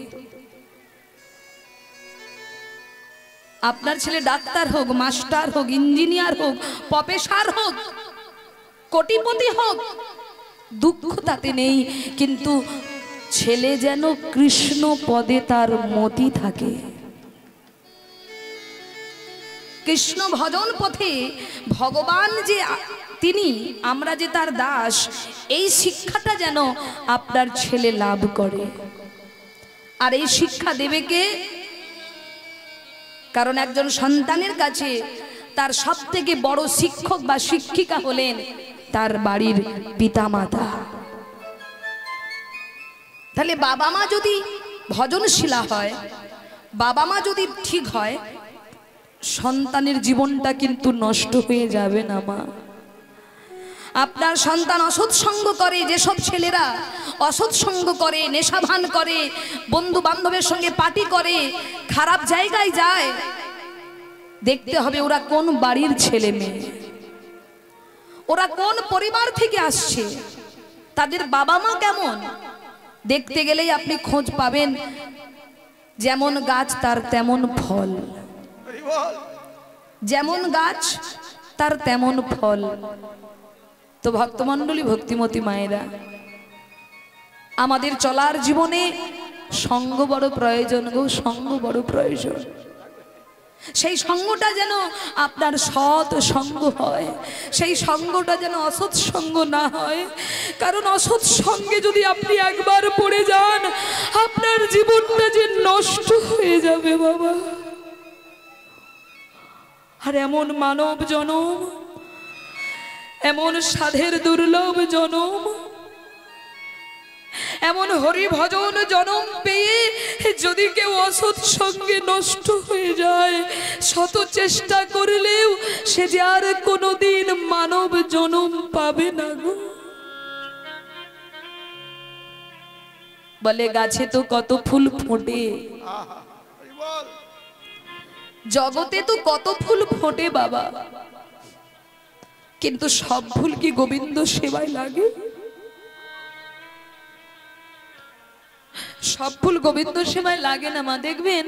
আপনার ছেলে ডাক্তার হোক, মাস্টার হোক, ইঞ্জিনিয়ার হোক, প্রফেসর হোক, কোটিপতি হোক, দুঃখ তাতে নেই, কিন্তু ছেলে যেন কৃষ্ণ পদে তার মতি থাকে। কৃষ্ণ ভজন পথে ভগবান যে তিনি, আমরা যে তার দাস, এই শিক্ষাটা যেন আপনার ছেলে লাভ করে। আর এই শিক্ষা দেবে কে? কারণ একজন সন্তানের কাছে তার সবথেকে বড় শিক্ষক বা শিক্ষিকা হলেন তার বাড়ির পিতামাতা। তাহলে বাবা মা যদি ভজনশীলা হয়, বাবা মা যদি ঠিক হয়, সন্তানের জীবনটা কিন্তু নষ্ট হয়ে যাবে না মা। আপনার সন্তান অসৎ সঙ্গ করে, যেসব ছেলেরা অসৎ সঙ্গ করে, নেশাভান করে, বন্ধু বান্ধবের সঙ্গে পার্টি করে, খারাপ জায়গায় যায়, দেখতে হবে ওরা কোন বাড়ির ছেলে মেয়ে, ওরা কোন পরিবার থেকে আসছে, তাদের বাবা মা কেমন। দেখতে গেলেই আপনি খোঁজ পাবেন, যেমন গাছ তার তেমন ফল, যেমন গাছ তার তেমন ফল। তো ভক্তমণ্ডলী, ভক্তিমতী মায়েরা, আমাদের চলার জীবনে সঙ্গ বড় প্রয়োজন গো, সঙ্গ বড় প্রয়োজন। সেই সঙ্গটা যেন আপনার সৎ সঙ্গ হয়, সেই সঙ্গটা যেন অসৎ সঙ্গ না হয়। কারণ অসৎ সঙ্গে যদি আপনি একবার পড়ে যান, আপনার জীবনটা যে নষ্ট হয়ে যাবে বাবা। আর এমন মানব জনম, এমন সাধের দুর্লভ জনম, এমন হরি ভজন জনম পেয়ে যদি কেউ অসৎ সঙ্গে নষ্ট হয়ে যায়, শত চেষ্টা করলেও সে যে আর কোনোদিন মানব জনম পাবে না গো। বলে গাছে তো কত ফুল ফোটে, জগতে তো কত ফুল ফোটে বাবা, কিন্তু সব ফুল কি গোবিন্দ সেবায় লাগে? সব ফুল গোবিন্দ সেবায় লাগে না মা। দেখবেন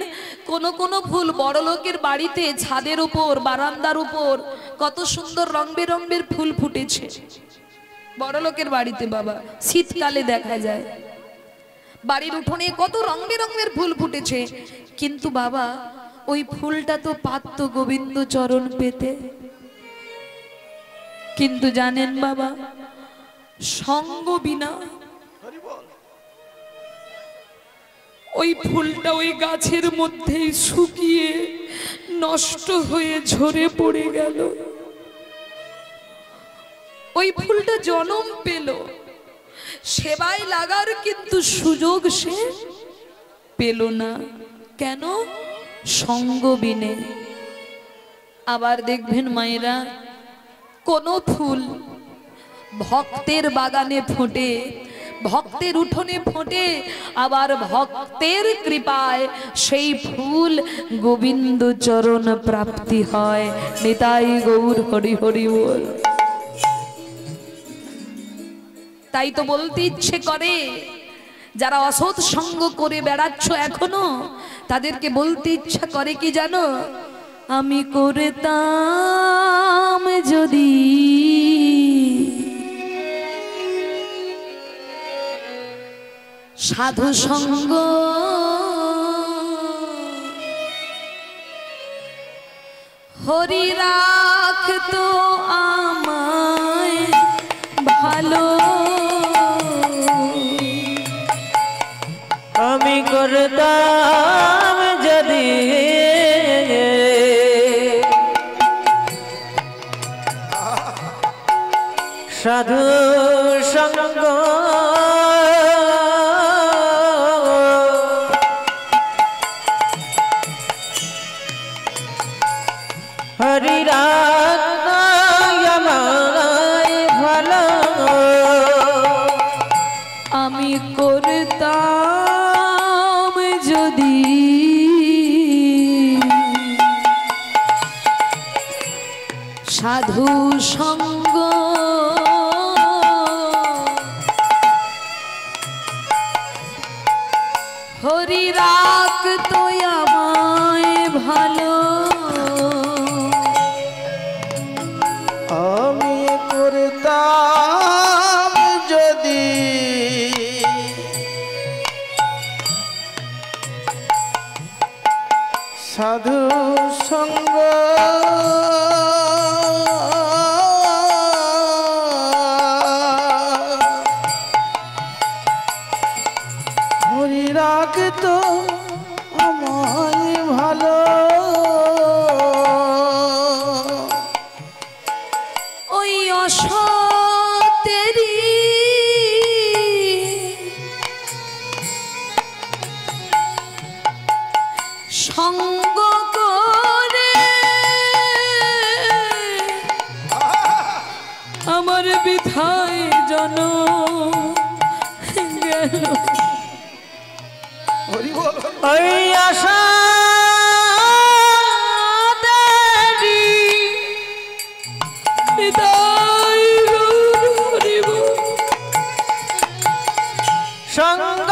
কোন কোন ফুল বড় লোকের বাড়িতে ছাদের উপর, বারান্দার উপর কত সুন্দর রং বেরঙের ফুল ফুটেছে বড় লোকের বাড়িতে বাবা, শীতকালে দেখা যায় বাড়ির উঠোনে কত রং বেরঙের ফুল ফুটেছে, কিন্তু বাবা ওই ফুলটা তো পাত্ত গোবিন্দ চরণ পেতে। কিন্তু জানেন বাবা, সঙ্গ বিনা ওই ফুলটা ওই গাছের মধ্যেই শুকিয়ে নষ্ট হয়ে ঝরে পড়ে গেল। ওই ফুলটা জন্ম পেল, সেবায় লাগার কিন্তু সুযোগ সে পেল না। কেন? সঙ্গ বিনে। আবার দেখবেন মায়েরা, কোন ফুল ভক্তের বাগানে ফোটে, ভক্তের উঠোনে ফোটে, আবার ভক্তের কৃপায় সেই ফুল গোবিন্দ চরণ প্রাপ্তি হয়। নিতাই গৌর হরি হরি বল। তাই তো বলতে ইচ্ছে করে, যারা অসৎ সঙ্গ করে বেড়াচ্ছ এখনো, তাদেরকে বলতে ইচ্ছা করে কি জানো? আমি করতাম যদি সাধু সঙ্গ, হরি রাখতো আমায় ভালো। আমি করতাম যদি সাধু সঙ্গ, হরি রামায় ভালো। আমি করতাম যদি সাধু সঙ্গ, হরি রাখতো আমায় ভালো। আমি করতাম যদি সাধু সঙ্গ, হরি রাখতো আমায় ভালো। ওই অসতেরি সঙ্গ করে আমার বৃথায় জনম গেল। হরি বল। ওই আশা নিতাই গৌর হরি বল। সঙ্গ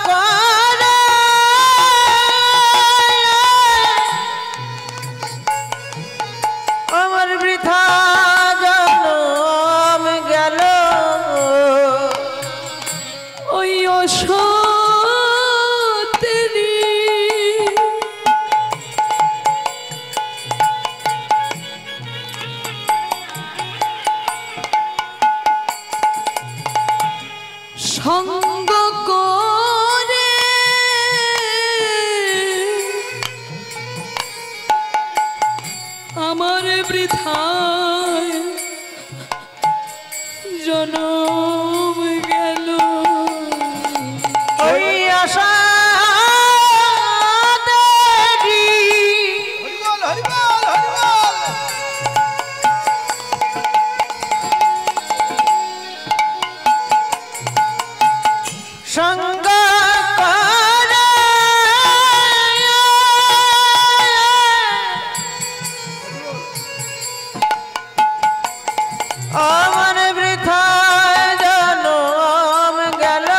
করে আমার বৃথা জনম গেল। ওই অসতেরি সঙ্গ করে আমার বৃথায় জনম গেল। ওই আশা হরি বল, হরি বল, হরি বল। সঙ্গ করে আমার বৃথায় জনম গেল।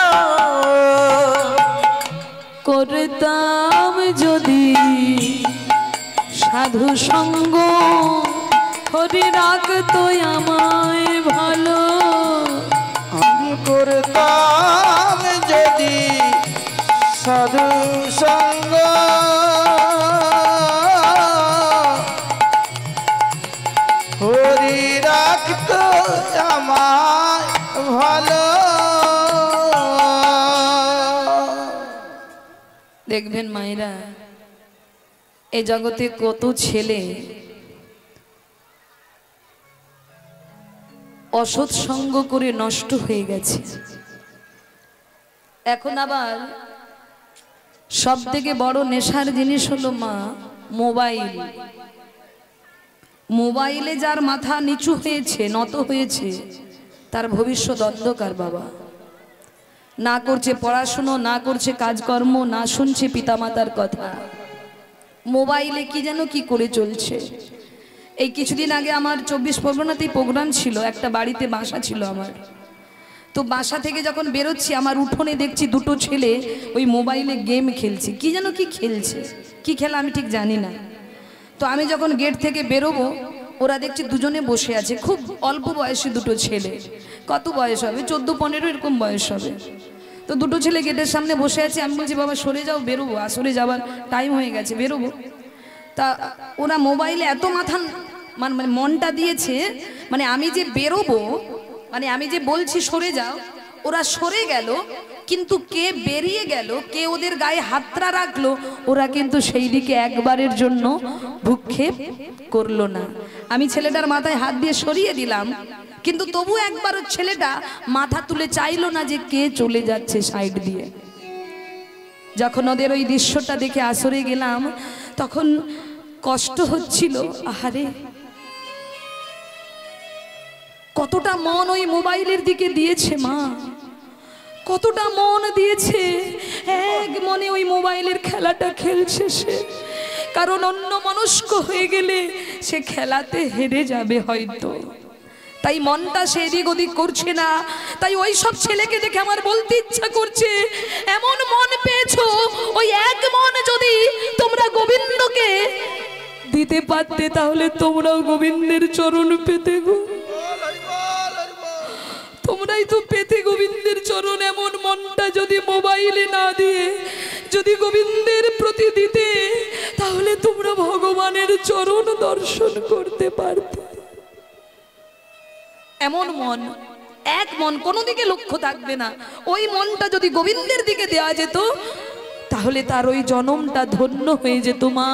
করতাম যদি সাধু সঙ্গ, হরি রাখতো আমায় ভালো। আমি করতাম যদি সাধু সঙ্গ, হরি রাখতো আমায় ভালো। দেখবেন মায়েরা, এ জগতে কত ছেলে অসৎ সঙ্গ করে নষ্ট হয়ে গেছে। এখন আবার সব থেকে বড় নেশার জিনিস হলো মা মোবাইল। মোবাইলে যার মাথা নিচু হয়েছে, নত হয়েছে, তার ভবিষ্যৎ অন্ধকার বাবা। না করছে পড়াশুনো, না করছে কাজকর্ম, না শুনছে পিতামাতার কথা, মোবাইলে কি যেন কি করে চলছে। এই কিছুদিন আগে আমার 24 পরগনাতেই প্রোগ্রাম ছিল, একটা বাড়িতে বাসা ছিল আমার। তো বাসা থেকে যখন বেরোচ্ছি আমার উঠোনে দেখছি দুটো ছেলে ওই মোবাইলে গেম খেলছে, কি যেন কি খেলছে, কি খেলা আমি ঠিক জানি না। তো আমি যখন গেট থেকে বেরোবো ওরা দেখছি দুজনে বসে আছে, খুব অল্প বয়সী দুটো ছেলে, কত বয়স হবে 14-15 এরকম বয়স হবে। তো দুটো ছেলে গেটের সামনে বসে আছে, আমি বলছি বাবা সরে যাও, বেরোবো, আসরে যাবার টাইম হয়ে গেছে, বেরোবো। তা ওরা মোবাইলে এত মাথা মানে মনটা দিয়েছে, মানে আমি যে বেরোবো, মানে আমি যে বলছি সরে যাও, ওরা সরে গেল, কিন্তু কে বেরিয়ে গেল, কে ওদের গায়ে হাতটা রাখলো, ওরা কিন্তু সেই দিকে একবারের জন্য ভ্রুক্ষেপ করলো না। আমি ছেলেটার মাথায় হাত দিয়ে সরিয়ে দিলাম, কিন্তু তবু একবারও ছেলেটা মাথা তুলে চাইলো না যে কে চলে যাচ্ছে সাইড দিয়ে। যখন ওদের ওই দৃশ্যটা দেখে আসরে গেলাম তখন কষ্ট হচ্ছিল, আহারে কতটা মন ওই মোবাইলের দিকে দিয়েছে মা, কতটা মন দিয়েছে, এক মনে ওই মোবাইলের খেলাটা খেলছে সে। কারণ অন্য মনস্ক হয়ে গেলে সে খেলাতে হেরে যাবে হয়তো, তাই মনটা সে এদিক ওদিক করছে না। তাই ওই সব ছেলেকে দেখে আমার বলতে ইচ্ছা করছে, এমন মন পেয়েছো, ওই এক মন যদি তোমরা গোবিন্দকে দিতে পারতে তাহলে তোমরাও গোবিন্দের চরণ পেতে গো, তোমরাই তো পেতে গোবিন্দের চরণ। এমন মনটা যদি মোবাইলে না দিয়ে যদি গোবিন্দের প্রতি দিতে তাহলে তোমরা ভগবানের চরণ দর্শন করতে পারতে। এমন মন, এক মন, কোনো দিকে লক্ষ্য থাকবে না, ওই মনটা যদি গোবিন্দের দিকে দেওয়া যেত তাহলে তার ওই জনমটা ধন্য হয়ে যেত মা।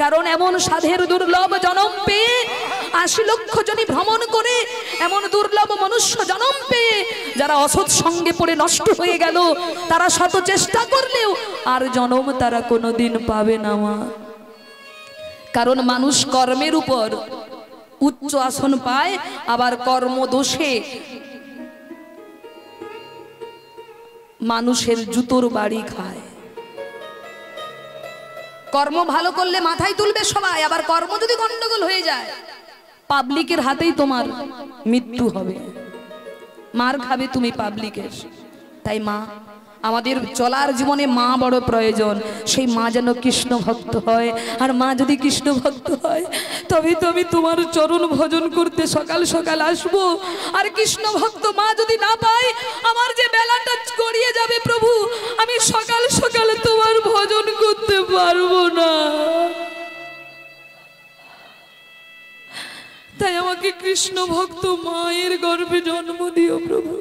কারণ এমন সাধের দুর্লভ জনম পেয়ে 80 লক্ষ জনই ভ্রমণ করে, এমন দুর্লভ মনুষ্য জনম পেয়ে যারা অসৎ সঙ্গে পড়ে নষ্ট হয়ে গেল, তারা শত চেষ্টা করলেও আর জনম তারা কোনোদিন পাবে না মা। কারণ মানুষ কর্মের উপর উচ্চ আসন পায়, আবার কর্মদোষে মানুষের জুতোর বাড়ি খায়। কর্ম ভালো করলে মাথায় তুলবে সবাই, আবার কর্ম যদি গন্ডগোল হয়ে যায় পাবলিকের হাতেই তোমার মৃত্যু হবে, মার খাবে তুমি পাবলিকের। তাই মা, আমাদের চলার জীবনে মা বড় প্রয়োজন। সেই মা যেন কৃষ্ণ ভক্ত হয়, আর মা যদি কৃষ্ণ ভক্ত হয় তবে তো আমি তোমার চরণ ভজন করতে সকাল সকাল আসবো। আর কৃষ্ণ ভক্ত মা যদি না পাই, আমার যে বেলাটা গড়িয়ে যাবে প্রভু, আমি সকাল সকাল তোমার ভজন করতে পারবো না। তাই আমাকে কৃষ্ণ ভক্ত মায়ের গর্ভে জন্ম দিও প্রভু।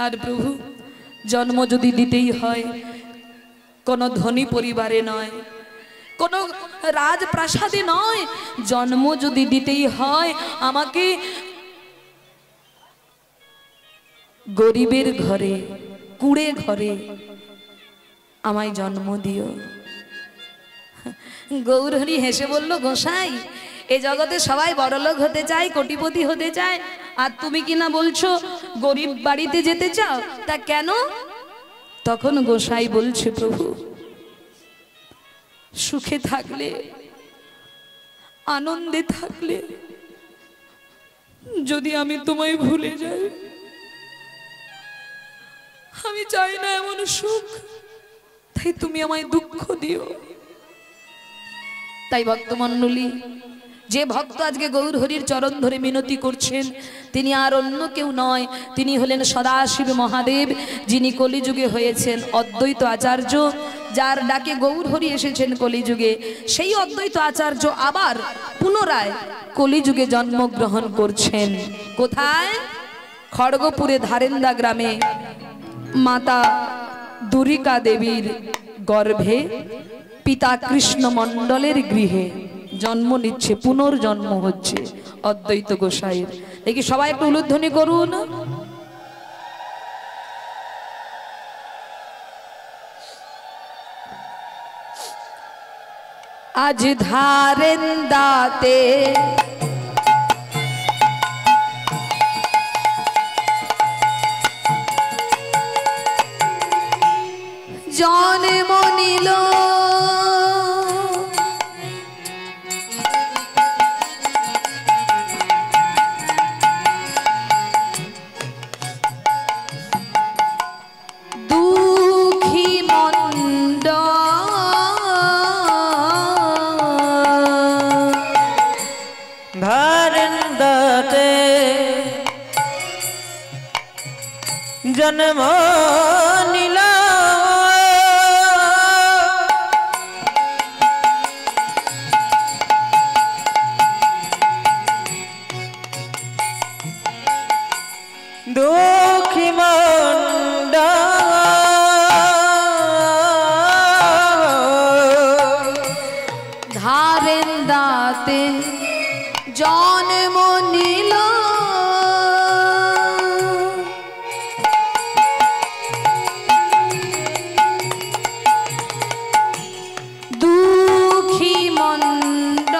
আর প্রভু, জন্ম যদি দিতেই হয় কোনো ধনী পরিবারে নয়, কোনো রাজপ্রাসাদে নয়, জন্ম যদি দিতেই হয় আমাকে গরিবের ঘরে, কুড়ে ঘরে আমায় জন্ম দিও। গৌরহরি হেসে বলল, গোসাই, এ জগতে সবাই বড়লোক হতে চায়, কোটিপতি হতে চায়, আর তুমি কিনা বলছো গরিব বাড়িতে যেতে চাও, তা কেন? তখন গোসাই বলছে, প্রভু, সুখে থাকলে, আনন্দে থাকলে যদি আমি তোমায় ভুলে যাই, আমি চাই না এমন সুখ, তাই তুমি আমায় দুঃখ দিও। তাই ভক্তমণ্ডলী, যে ভক্ত আজকে গৌরহরির চরণ ধরে মিনতি করছেন তিনি আর অন্য কেউ নয়, তিনি হলেন সদাশিব মহাদেব, যিনি কলিযুগে হয়েছেন অদ্বৈত আচার্য। যার ডাকে গৌরহরি এসেছেন কলিযুগে, সেই অদ্বৈত আচার্য আবার পুনরায় কলিযুগে জন্মগ্রহণ করছেন। কোথায়? খড়গপুরে ধারেন্দা গ্রামে মাতা দুরিকা দেবীর গর্ভে পিতা কৃষ্ণ মণ্ডলের গৃহে জন্ম নিচ্ছে, পুনর্জন্ম হচ্ছে অদ্বৈত গোসাইয়ের। দেখি সবাই একটু উলুধ্বনি করুন। আজ ধারেন দাতে জন্ম নিল দুঃখী মন্ড ধারেন দাতে জন্ম নিল দুঃখী মন্ড ধারেন দাতে জন্ম নিল দুঃখী মন্ড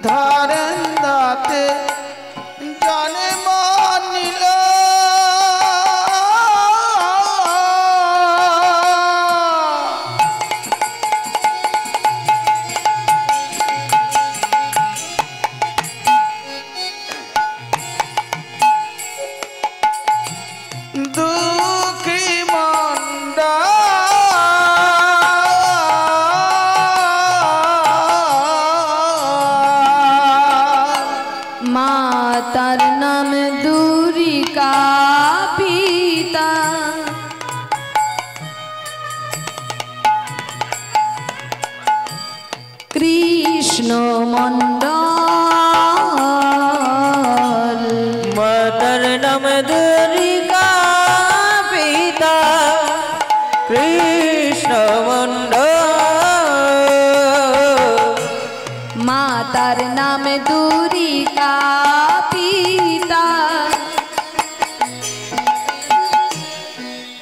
ধারেন দাতে জন্ম নিল দুঃখী মন্ড মাতার নাম দুরিকা পিতা কৃষ্ণ মন্ডল মাতার নাম দুর্গা পিতা কৃষ্ণ মন্ডল মাতার নাম দুরিকা পিতা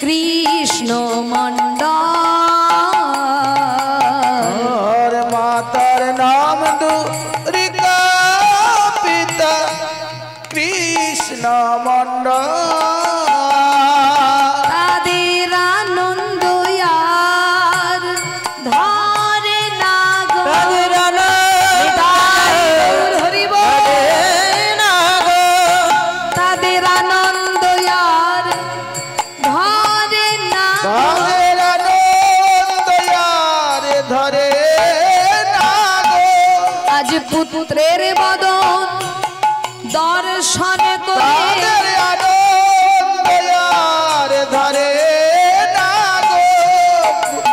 কৃষ্ণ মন্ডল और मातार नाम दुर्गा पिता कृष्ण मंडल তাদের আনন্দ আর ধরে না গো তাদের নিতাই গৌর হরি বল। তাদের আনন্দ আর ধরে না গো। তাদের আনন্দ আর ধরে না গো আজ পুত্রের বদন দর্শন করে তাদের আনন্দ আর ধরে না গো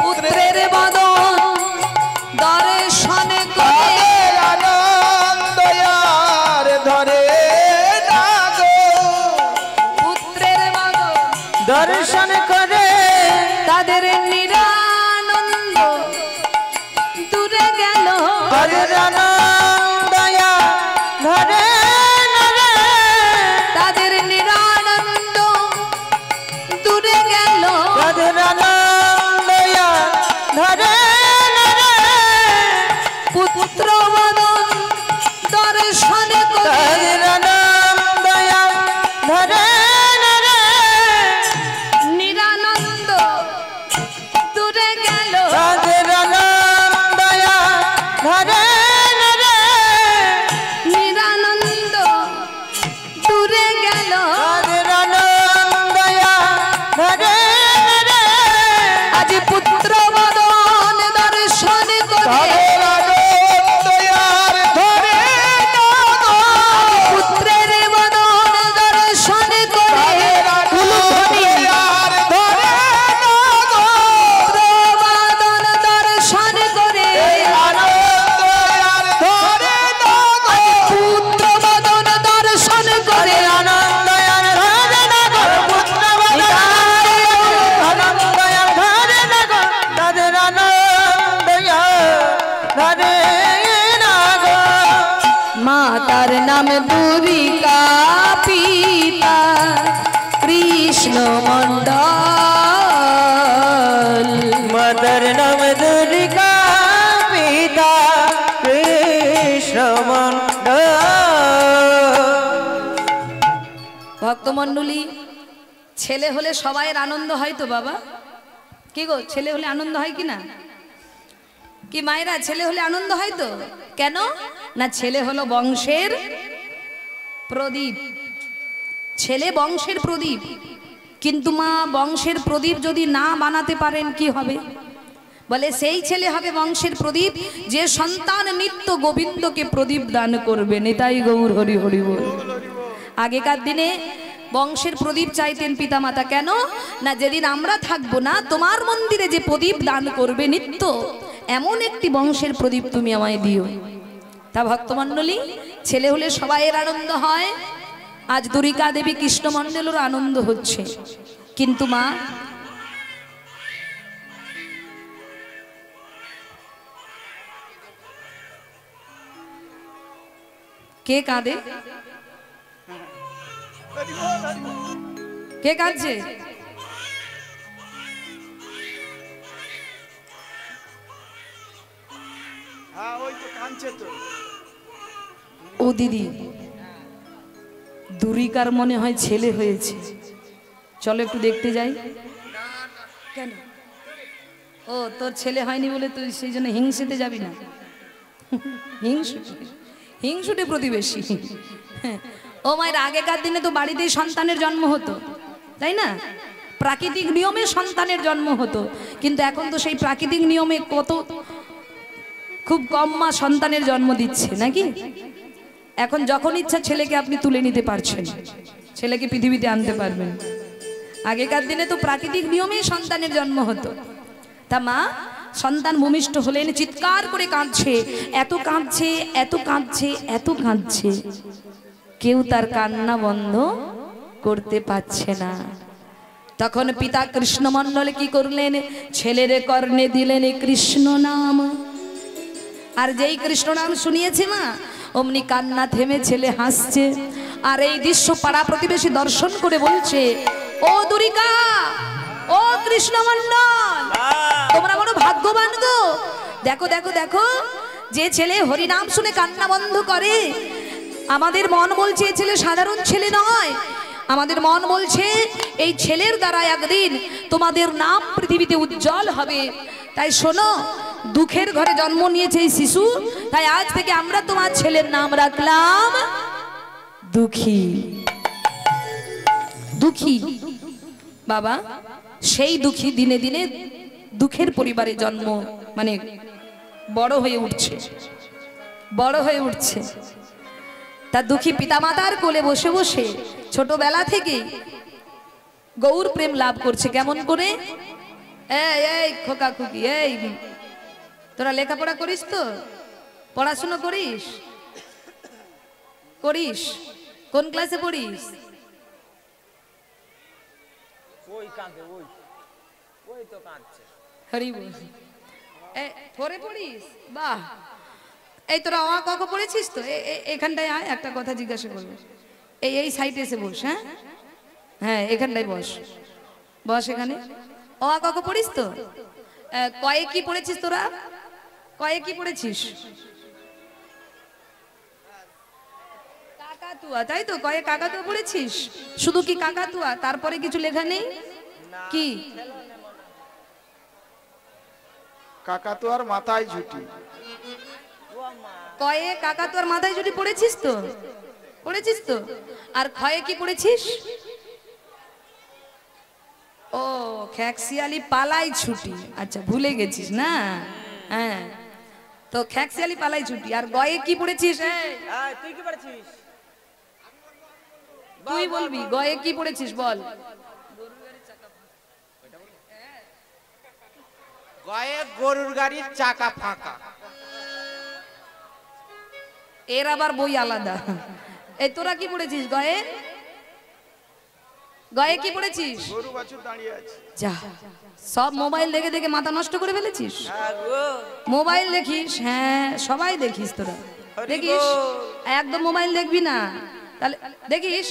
পুত্রের বদন দর্শন করে তাদের আনন্দ আর ধরে না গো পুত্রের বদন দর্শন করে তাদের নিরানন্দ দূরে গেল তাদের আনন্দয়া ধরে তাদের নিরানন্দ দূরে গেল তাদের আনন্দয়া ধরে পুত্র বদন দর্শন করে তাদের আনন্দয়া ধরে নিরানন্দ দূরে গেল তাদের আনন্দয়া ধরে নিরানন্দ দূরে গেল তাদের আনন্দয়া ধরে আজ পুত্র বদন দর্শন করে তাদের আনন্দ আর ধরে না গো পুত্রের বদন দর্শন ভক্তমণ্ডলী, ছেলে হলে সবাইয়ের আনন্দ হয় তো বাবা? কি গো, ছেলে হলে আনন্দ হয় কি না? কি মায়েরা, ছেলে হলে আনন্দ হয় তো? কেন না, ছেলে হলো বংশের প্রদীপ। ছেলে বংশের প্রদীপ। কিন্তু মা, বংশের প্রদীপ যদি না বানাতে পারেন কি হবে? বলে সেই ছেলে হবে বংশের প্রদীপ যে সন্তান নিত্য গোবিন্দকে প্রদীপ দান করবে। নিতাই গৌর হরি হরি বল। আগেকার দিনে বংশের প্রদীপ চাইতেন পিতামাতা। কেন না, যেদিন আমরা থাকবো না, তোমার মন্দিরে যে প্রদীপ দান করবে নিত্য, এমন একটি বংশের প্রদীপ তুমি আমায় দিও। তা ভক্তমণ্ডলী, ছেলে হলে সবাইয়ের আনন্দ হয়। আজ দুর্গা দেবী কৃষ্ণমণ্ডলেরও আনন্দ হচ্ছে। কিন্তু মা, কে কাঁদে? কে কাঁদছে? ও দিদি, দুরিকার মনে হয় ছেলে হয়েছে, চলো একটু দেখতে যাই। কেন? ও, তোর ছেলে হয়নি বলে তুই সেই জন্য হিংসেতে যাবি না? হিংসুটে প্রতিবেশী। ও মায়ের, আগেকার দিনে তো বাড়িতেই সন্তানের জন্ম হতো, তাই না? প্রাকৃতিক নিয়মে সন্তানের জন্ম হতো। কিন্তু এখন তো সেই প্রাকৃতিক নিয়মে খুব কম মা সন্তানের জন্ম দিচ্ছে নাকি? এখন যখন ইচ্ছা ছেলেকে আপনি তুলে নিতে পারছেন, ছেলেকে পৃথিবীতে আনতে পারবেন। আগেকার দিনে তো প্রাকৃতিক নিয়মেই সন্তানের জন্ম হতো। তা মা, সন্তান ভূমিষ্ঠ হলেন, চিৎকার করে কাঁদছে, এত কাঁদছে, এত কাঁদছে, এত কাঁদছে, কেউ তার কান্না বন্ধ করতে পারছে না। তখন পিতা কৃষ্ণমণ্ডল কি করলেন? ছেলের কর্ণে দিলেন কৃষ্ণ নাম। আর যেই কৃষ্ণ নাম শুনিয়েছে মা, অমনি কান্না থেমে ছেলে হাসছে। আর এই দৃশ্য পাড়া প্রতিবেশী দর্শন করে বলছে, ও দুর্গা, ও কৃষ্ণমণ্ডল, তোমরা বড় ভাগ্যবান গো। দেখো দেখো দেখো, যে ছেলে হরিনাম শুনে কান্না বন্ধ করে, আমাদের মন বলছে এই ছেলে সাধারণ ছেলে নয়। আমাদের মন বলছে এই ছেলের দ্বারা একদিন তোমাদের নাম পৃথিবীতে উজ্জ্বল হবে। তাই শোনো, দুঃখের ঘরে জন্ম নিয়েছে এই শিশু, তাই আজ থেকে আমরা তোমার ছেলের নাম রাখলাম দুঃখী। দুঃখী বাবা, সেই দুঃখী দিনে দিনে দুঃখের পরিবারে জন্ম, মানে বড় হয়ে উঠছে, বড় হয়ে উঠছে। তার দুঃখী পিতামাতার কোলে বসে বসে ছোটবেলা থেকে গৌর প্রেম লাভ করছে। কেমন করে? এই খোকা খুকি, এই তোরা লেখাপড়া করিস তো? পড়াশুনো করিস? করিস? কোন ক্লাসে পড়িস? হরি বল। ফোরে পড়িস? বাহ। এই তোরা অ ক খ পড়েছিস তো? এখানটায় আয়, একটা কথা জিজ্ঞাসা করবো। এই সাইডে এসে বস। হ্যাঁ হ্যাঁ, এখানটায় বস, বস এখানে। অ ক খ পড়িস তো? কয়ে কি পড়েছিস তোরা? কয়ে কি পড়েছিস? কাকাতুয়া, তাই তো? কয়ে কাকাতুয়া পড়েছিস? শুধু কি কাকাতুয়া? তারপরে কিছু লেখা নেই? কি? কাকাতুয়ার মাথায় ঝুটি। কয়ে কাকাতুয়ার মাথায় ঝুটি পড়েছিস তো? পড়েছিস তো? আর খয়ে কি পড়েছিস? ও, খ্যাকশিয়ালি পালাই ছুটি। আচ্ছা, ভুলে গেছিস না? হ্যাঁ, তো খ্যাকশিয়ালি পালাই ছুটি। আর গয়ে কি পড়েছিস? তুই কি পড়েছিস? তুই বলবি গয়ে কি পড়েছিস, বল। গয়ে গরুর গাড়ির চাকা ফাঁকা। এর আবার বই আলাদা। এই তোরা কি পড়েছিস? গয়ে গয়ে কি পড়েছিস? গরু বাছুর দাঁড়িয়ে আছে। যা, সব মোবাইল দেখে দেখে মাথা নষ্ট করে ফেলেছিস। মোবাইল দেখিস? হ্যাঁ, সবাই দেখিস। তোরা দেখিস? একদম মোবাইল দেখবি না, তাহলে দেখিস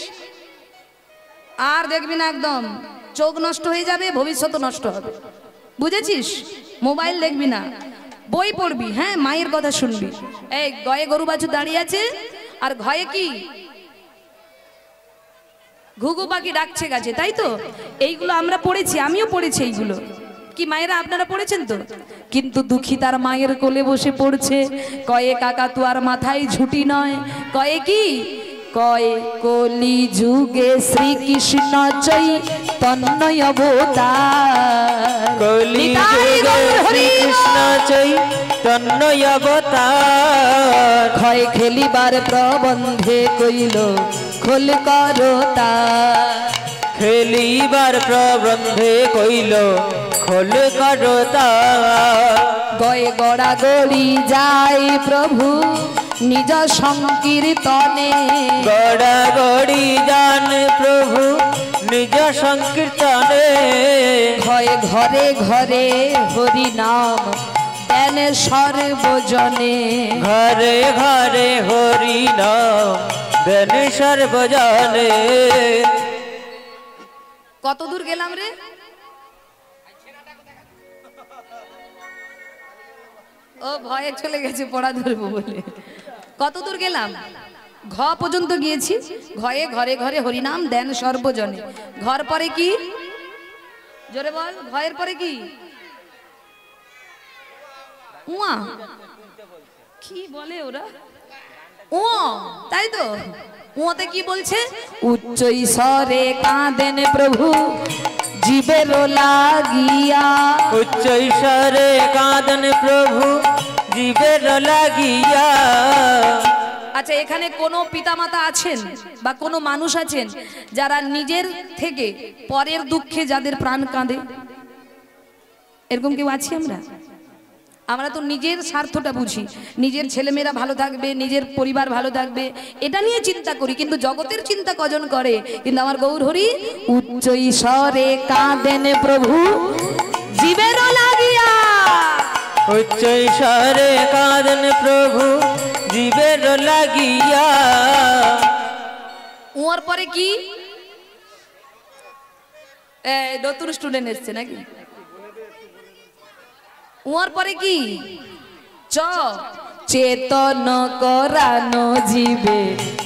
আর দেখবি না, একদম চোখ নষ্ট হয়ে যাবে, ভবিষ্যৎ নষ্ট হবে, বুঝেছিস? মোবাইল দেখবি না, বই পড়বি। হ্যাঁ, মায়ের কথা শুনবি। এই গয়ে গরু বাছুর দাঁড়িয়ে আছে, আর ঘয়ে কি? ঘুঘু পাখি ডাকছে গাছে, তাই তো? এইগুলো আমরা পড়েছি, আমিও পড়েছি এইগুলো। কি মায়েরা আপনারা পড়েছেন তো? কিন্তু দুঃখী তার মায়ের কোলে বসে পড়ছে, কয়ে কাকা তুয়ার মাথায় ঝুটি নয়, কয়ে কি, কয়ে কলি যুগে শ্রীকৃষ্ণ চৈতন্য অবতার, কলি যুগে শ্রীকৃষ্ণ চৈতন্য অবতার, ক্ষয় খেলিবার প্রবন্ধে কইল খোল করতা, খেলিবার প্রবন্ধে কইল খোল করতা, গয়ে গড়া গড়ি যায় প্রভু নিজ সংকীর্তনে, গড়া গড়ি যান প্রভু নিজ সংকীর্তনে, ঘরে ঘরে ঘরে হরি নাম দেন সর্বজনে, ঘরে ঘরে হরি নাম দেন সর্বজনে। কত দূর গেলাম রে? ও ভয়ে চলে গেছে পড়া ধরবো বলে। কত দূর গেলাম? ঘ পর্যন্ত গিয়েছি। ঘয়ে ঘরে ঘরে হরিনাম দেন সর্বজনে। ঘর পরে কি? জোরে বল, ঘয়ের পরে কি? উয়া কি বলে ওরা? ও তাই তো, ওতে কি বলছে? উচ্চ স্বরে কাঁদেন প্রভু জীবের লাগিয়া, উচ্চ স্বরে কাঁদন প্রভু জীবের লাগিয়া। আচ্ছা, এখানে কোনো পিতামাতা আছেন বা কোনো মানুষ আছেন যারা নিজের থেকে পরের দুঃখে যাদের প্রাণ কাঁদে? এরকম কেউ আছি আমরা? আমরা তো নিজের স্বার্থটা বুঝি, নিজের ছেলেমেয়েরা ভালো থাকবে, নিজের পরিবার ভালো থাকবে, এটা নিয়ে চিন্তা করি, কিন্তু জগতের চিন্তা কজন করে? কিন্তু আমার গৌর হরি উচ্চ স্বরে কাঁদেন প্রভু জীবের লাগিয়া, উচ্চ স্বরে কাঁদন প্রভু জীবের লাগিয়া। ওর পরে কি? নতুন স্টুডেন্ট এসছে নাকি? ওর পরে কি? চ চেতন করানো জীবে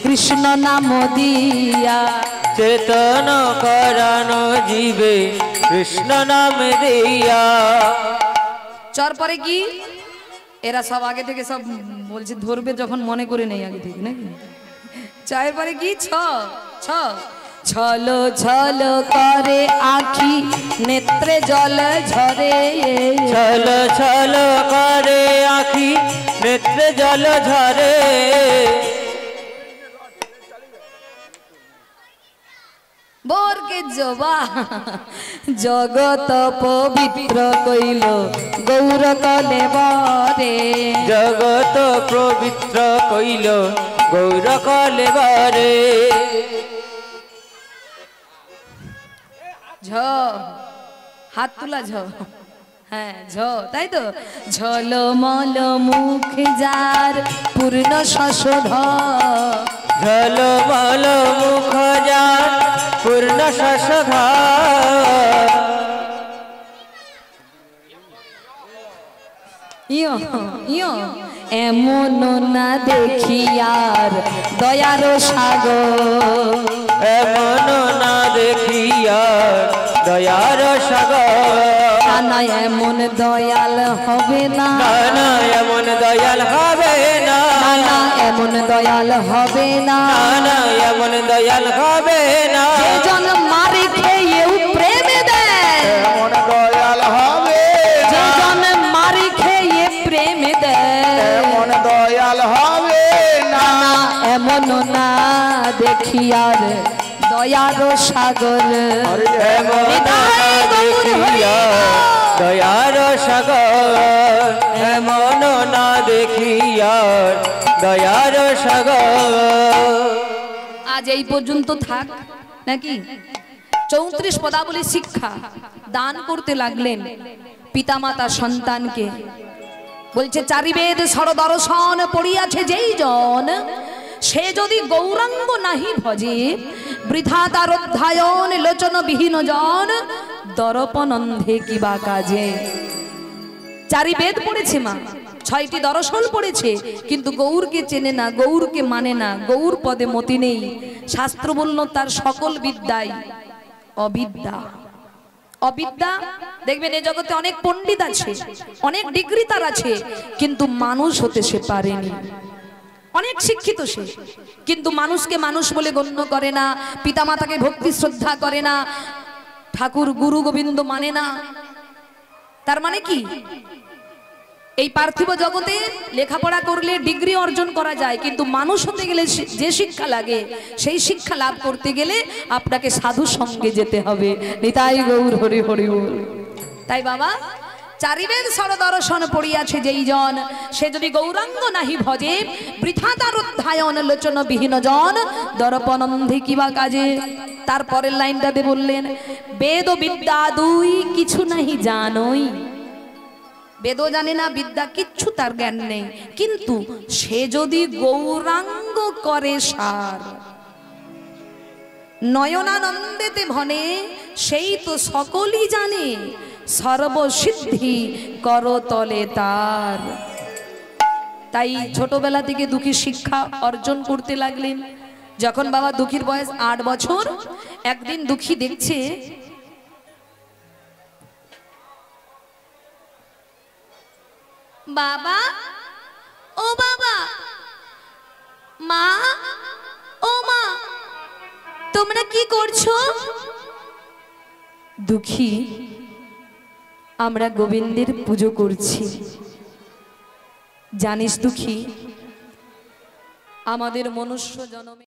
কৃষ্ণ নাম দিয়া, চেতন করানো জীবে কৃষ্ণ নাম দিয়া। চর পরে কি? এরা সব আগে থেকে সব বলছে, ধরবে যখন মনে করে নেই আগে থেকে নাকি? চায়ের পরে কি? ছ ছ ছল ছল করে আখি নেত্রে জল ঝরে, ছল ছল করে আখি নেত্রে জল ঝরে। বোরকে জবা জগত পবিত্র কইল গৌর কলে বরে, জগত পবিত্র কইল গৌর কলে বরে। ঝ হাত তুলা ঝ, হ্যাঁ ঝ, তাই তো? ঝলমল মুখ যার পূর্ণ শশধ, ঝলমল মুখ যার পূর্ণ শশধর, ইয়ো ইয়ো এমন না দেখি আর দয়ার সাগর, এমন না দেখি আর দয়ার সাগর। না এমন দয়াল হবে না, না এমন দয়াল হবে না, না এমন দয়াল হবে না, না এমন দয়াল হবে না। যে জন মারি খেয়েও প্রেমে দেয়, এমন দয়াল হবে যে না, জন মারি খেয়ে প্রেমে দেয়, এমন দয়াল হবে না, না এমন না দেখি আর দয়ার সাগর, এমন না দেখি আর দয়ার সাগর, এমন না দেখি আর দয়ার সাগর। আজ এই পর্যন্ত থাক নাকি? 34 পদাবলী শিক্ষা দান করতে লাগলেন পিতামাতা সন্তানকে। বলছে চারিবেদ সরদর্শন পড়িয়াছে যেই জন, সে যদি গৌরাঙ্গ নাহি ভজে, বৃথা তার অধ্যায়ন লোচন বিহীন জন, দর্পণ অন্ধে কিবা কাজে। চারি বেদ পড়েছে মা, 6টি দর্শন পড়েছে, কিন্তু গৌরকে চেনে না, গৌরকে মানে না, গৌর পদে মতি নেই। শাস্ত্র বলল তার সকল বিদ্যাই অবিদ্যা। অবিদ্যা দেখবেন এই জগতে অনেক পণ্ডিত আছে, অনেক ডিগ্রি তার আছে, কিন্তু মানুষ হতে সে পারেনি। অনেক শিক্ষিত সে, কিন্তু মানুষকে মানুষ বলে গণ্য করে না, পিতামাতাকে ভক্তি শ্রদ্ধা করে না, ঠাকুর গুরু গোবিন্দ মানে না। তার মানে কি, এই পার্থিব জগতে লেখাপড়া করলে ডিগ্রি অর্জন করা যায়, কিন্তু মানুষ হতে গেলে যে শিক্ষা লাগে সেই শিক্ষা লাভ করতে গেলে আপনাকে সাধু সঙ্গে যেতে হবে। নিতাই গৌর হরি হরি বল। তাই বাবা, চারিবেদ সরদর্শন পড়িয়াছে যেই জন, সে যদি গৌরাঙ্গ নাহি ভজে, বৃথা তার অধ্যায়ন লোচন বিহীন জন, দর্পণন্ধি কিবা কাজে। তারপরের লাইনটাতে বললেন, বেদ বিদ্যা দুই কিছু নাহি জানই। বেদও জানে না, বিদ্যা কিচ্ছু তার জ্ঞান নেই, কিন্তু সে যদি গৌরাঙ্গ করে সার, নয়নানন্দেতে ভনে, সেই তো সকলই জানে, সর্বসিদ্ধি করতলে তার। তাই ছোটবেলা থেকে দুঃখী শিক্ষা অর্জন করতে লাগলেন। যখন বাবা দুঃখীর বয়স 8 বছর, একদিন দুঃখী দেখছে বাবা, ও বাবা, মা, ও মা, তোমরা কি করছো? দুঃখী, আমরা গোবিন্দের পুজো করছি। জানিস দুঃখী, আমাদের মনুষ্য জন্মে